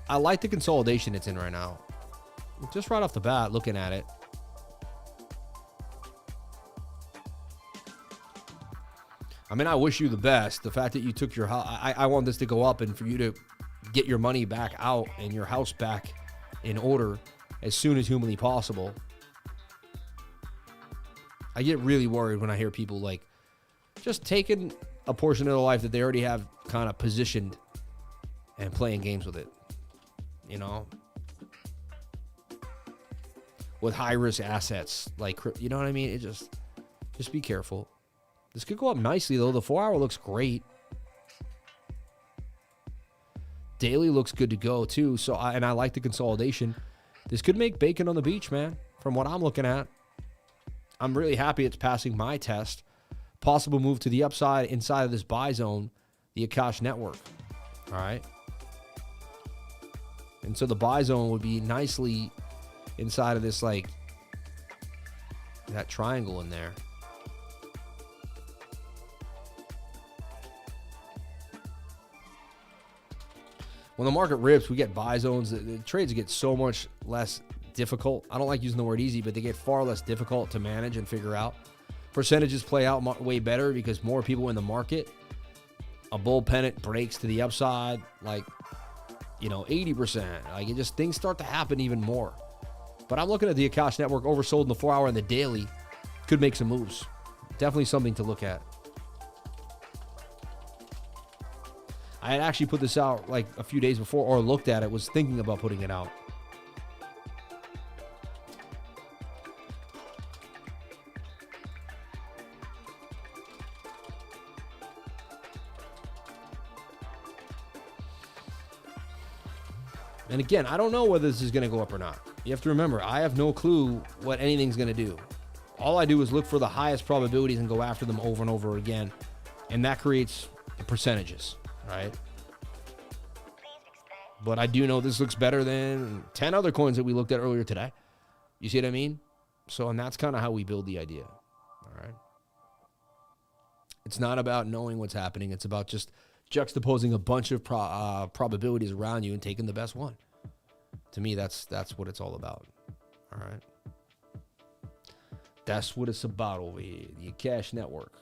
I like the consolidation it's in right now. Just right off the bat, looking at it. I mean, I wish you the best. The fact that you took your house, I want this to go up and for you to get your money back out and your house back in order as soon as humanly possible. I get really worried when I hear people like just taking a portion of their life that they already have kind of positioned and playing games with it, you know, with high risk assets, like, you know what I mean? It just be careful. This could go up nicely though. The 4 hour looks great. Daily looks good to go too. So, and I like the consolidation. This could make bacon on the beach, man. From what I'm looking at, I'm really happy it's passing my test. Possible move to the upside inside of this buy zone, the Akash network. All right. And so the buy zone would be nicely inside of this, like, that triangle in there. When the market rips, we get buy zones. The trades get so much less difficult. I don't like using the word easy, but they get far less difficult to manage and figure out. Percentages play out way better because more people in the market. A bull pennant breaks to the upside, like, you know, 80%. Like, it just, things start to happen even more. But I'm looking at the Akash network oversold in the 4 hour and the daily. Could make some moves. Definitely something to look at. I had actually put this out like a few days before, or looked at it, was thinking about putting it out. And again, I don't know whether this is going to go up or not. You have to remember, I have no clue what anything's going to do. All I do is look for the highest probabilities and go after them over and over again. And that creates the percentages, right? But I do know this looks better than 10 other coins that we looked at earlier today. You see what I mean? So, and that's kind of how we build the idea. All right. It's not about knowing what's happening. It's about just juxtaposing a bunch of probabilities around you and taking the best one. To me, that's what it's all about. All right. That's what it's about over here. The Akash network.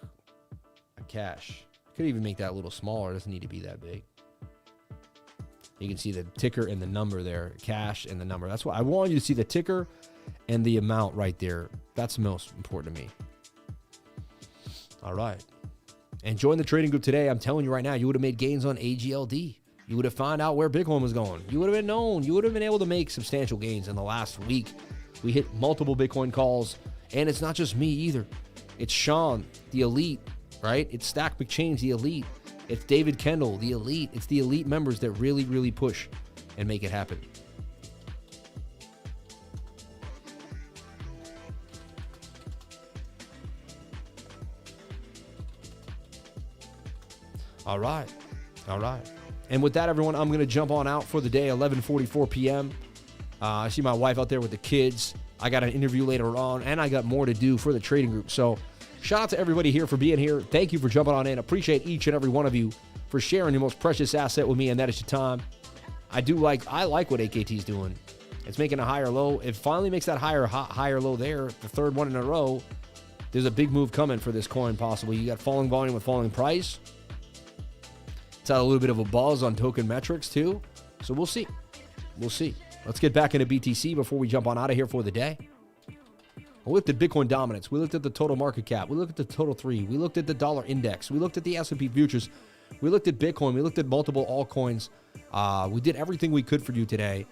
Akash. Could even make that a little smaller. It doesn't need to be that big. You can see the ticker and the number there. Cash and the number. That's why I want you to see the ticker and the amount right there. That's the most important to me. All right. And join the trading group today. I'm telling you right now, you would have made gains on AGLD. You would have found out where Bitcoin was going. You would have been known. You would have been able to make substantial gains in the last week. We hit multiple Bitcoin calls. And it's not just me either. It's Sean, the elite, right? It's Stack McChange, the elite. It's David Kendall, the elite. It's the elite members that really, really push and make it happen. All right. All right. And with that, everyone, I'm going to jump on out for the day, 11:44 p.m. I see my wife out there with the kids. I got an interview later on, and I got more to do for the trading group. So Shout out to everybody here for being here. Thank you for jumping on in. Appreciate each and every one of you for sharing your most precious asset with me, and that is your time. I like what AKT's doing. It's making a higher low. It finally makes that higher low there, the third one in a row. There's a big move coming for this coin, possibly. You got falling volume with falling price. It's had a little bit of a buzz on token metrics, too. So we'll see. We'll see. Let's get back into BTC before we jump on out of here for the day. We looked at Bitcoin dominance. We looked at the total market cap. We looked at the total 3. We looked at the dollar index. We looked at the S&P futures. We looked at Bitcoin. We looked at multiple altcoins. We did everything we could for you today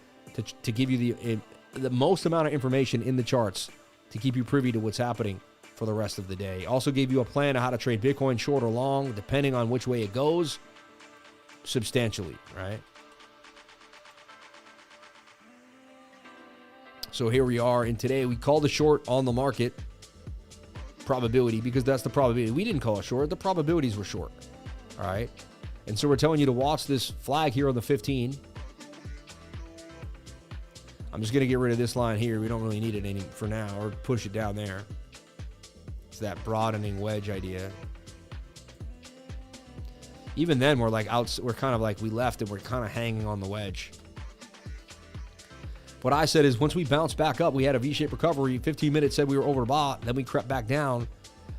to give you the most amount of information in the charts to keep you privy to what's happening for the rest of the day. Also gave you a plan on how to trade Bitcoin short or long, depending on which way it goes, substantially, right? So here we are, and today we called a short on the market probability because that's the probability. We didn't call it short. The probabilities were short, all right? And so we're telling you to watch this flag here on the 15. I'm just going to get rid of this line here. We don't really need it any for now, or push it down there. It's that broadening wedge idea. Even then, we're like we're kind of like we left and we're kind of hanging on the wedge. What I said is once we bounce back up, we had a V-shaped recovery. 15 minutes said we were overbought. Then we crept back down.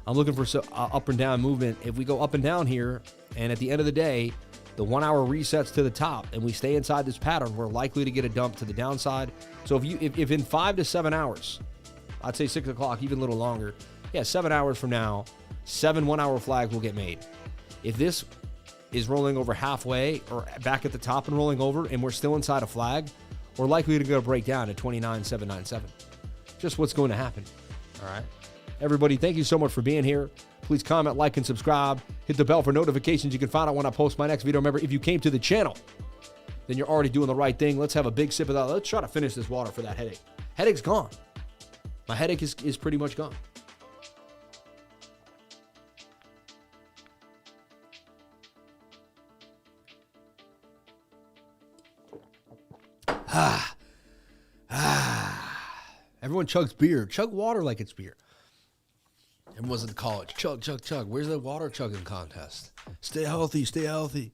I'm looking for up and down movement. If we go up and down here, and at the end of the day, the 1 hour resets to the top, and we stay inside this pattern, we're likely to get a dump to the downside. So if in 5 to 7 hours, I'd say 6 o'clock, even a little longer, 7 hours from now, 7 1 hour flags will get made. If this is rolling over halfway or back at the top and rolling over, and we're still inside a flag, we're likely to go break down at 29,797. Just what's going to happen. All right. Everybody, thank you so much for being here. Please comment, like, and subscribe. Hit the bell for notifications. You can find out when I post my next video. Remember, if you came to the channel, then you're already doing the right thing. Let's have a big sip of that. Let's try to finish this water for that headache. Headache's gone. My headache is pretty much gone. Everyone chugs beer. Chug water like it's beer. Everyone's in college. Chug, chug, chug. Where's the water chugging contest? Stay healthy. Stay healthy.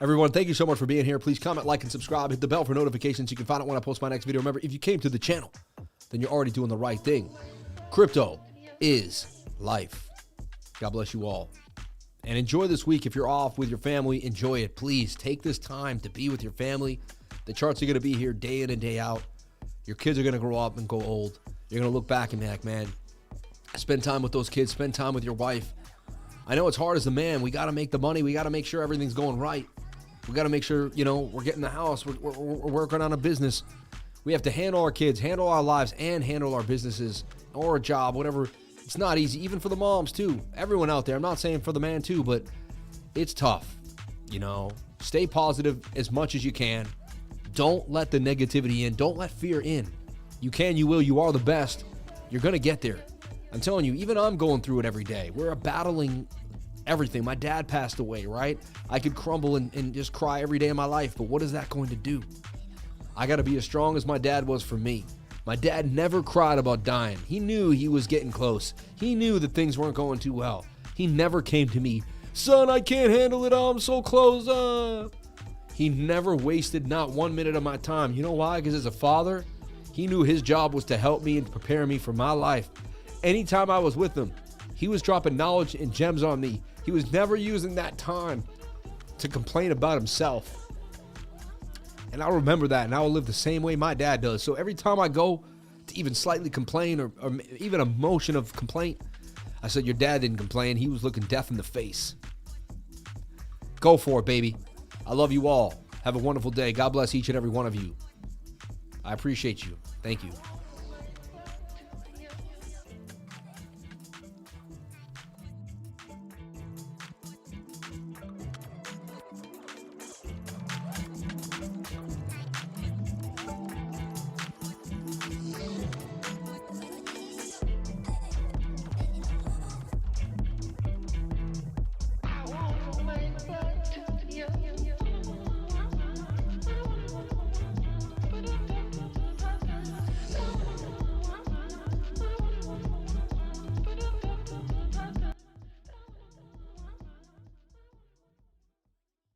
Everyone, thank you so much for being here. Please comment, like, and subscribe. Hit the bell for notifications. You can find out when I post my next video. Remember, if you came to the channel, then you're already doing the right thing. Crypto is life. God bless you all. And enjoy this week. If you're off with your family, enjoy it. Please take this time to be with your family. The charts are going to be here day in and day out. Your kids are going to grow up and go old. You're going to look back and be like, man, spend time with those kids. Spend time with your wife. I know it's hard as a man. We got to make the money. We got to make sure everything's going right. We got to make sure, we're getting the house. We're working on a business. We have to handle our kids, handle our lives, and handle our businesses or a job, whatever. It's not easy, even for the moms, too. Everyone out there. I'm not saying for the man, too, but it's tough. Stay positive as much as you can. Don't let the negativity in. Don't let fear in. You can, you will. You are the best. You're going to get there. I'm telling you, even I'm going through it every day. We're battling everything. My dad passed away, right? I could crumble and just cry every day of my life, but what is that going to do? I got to be as strong as my dad was for me. My dad never cried about dying. He knew he was getting close. He knew that things weren't going too well. He never came to me, son, I can't handle it. I'm so close. He never wasted not 1 minute of my time. You know why? Because as a father, he knew his job was to help me and prepare me for my life. Anytime I was with him, he was dropping knowledge and gems on me. He was never using that time to complain about himself. And I'll remember that, and I will live the same way my dad does. So every time I go to even slightly complain or even a motion of complaint, I said, your dad didn't complain. He was looking death in the face. Go for it, baby. I love you all. Have a wonderful day. God bless each and every one of you. I appreciate you. Thank you.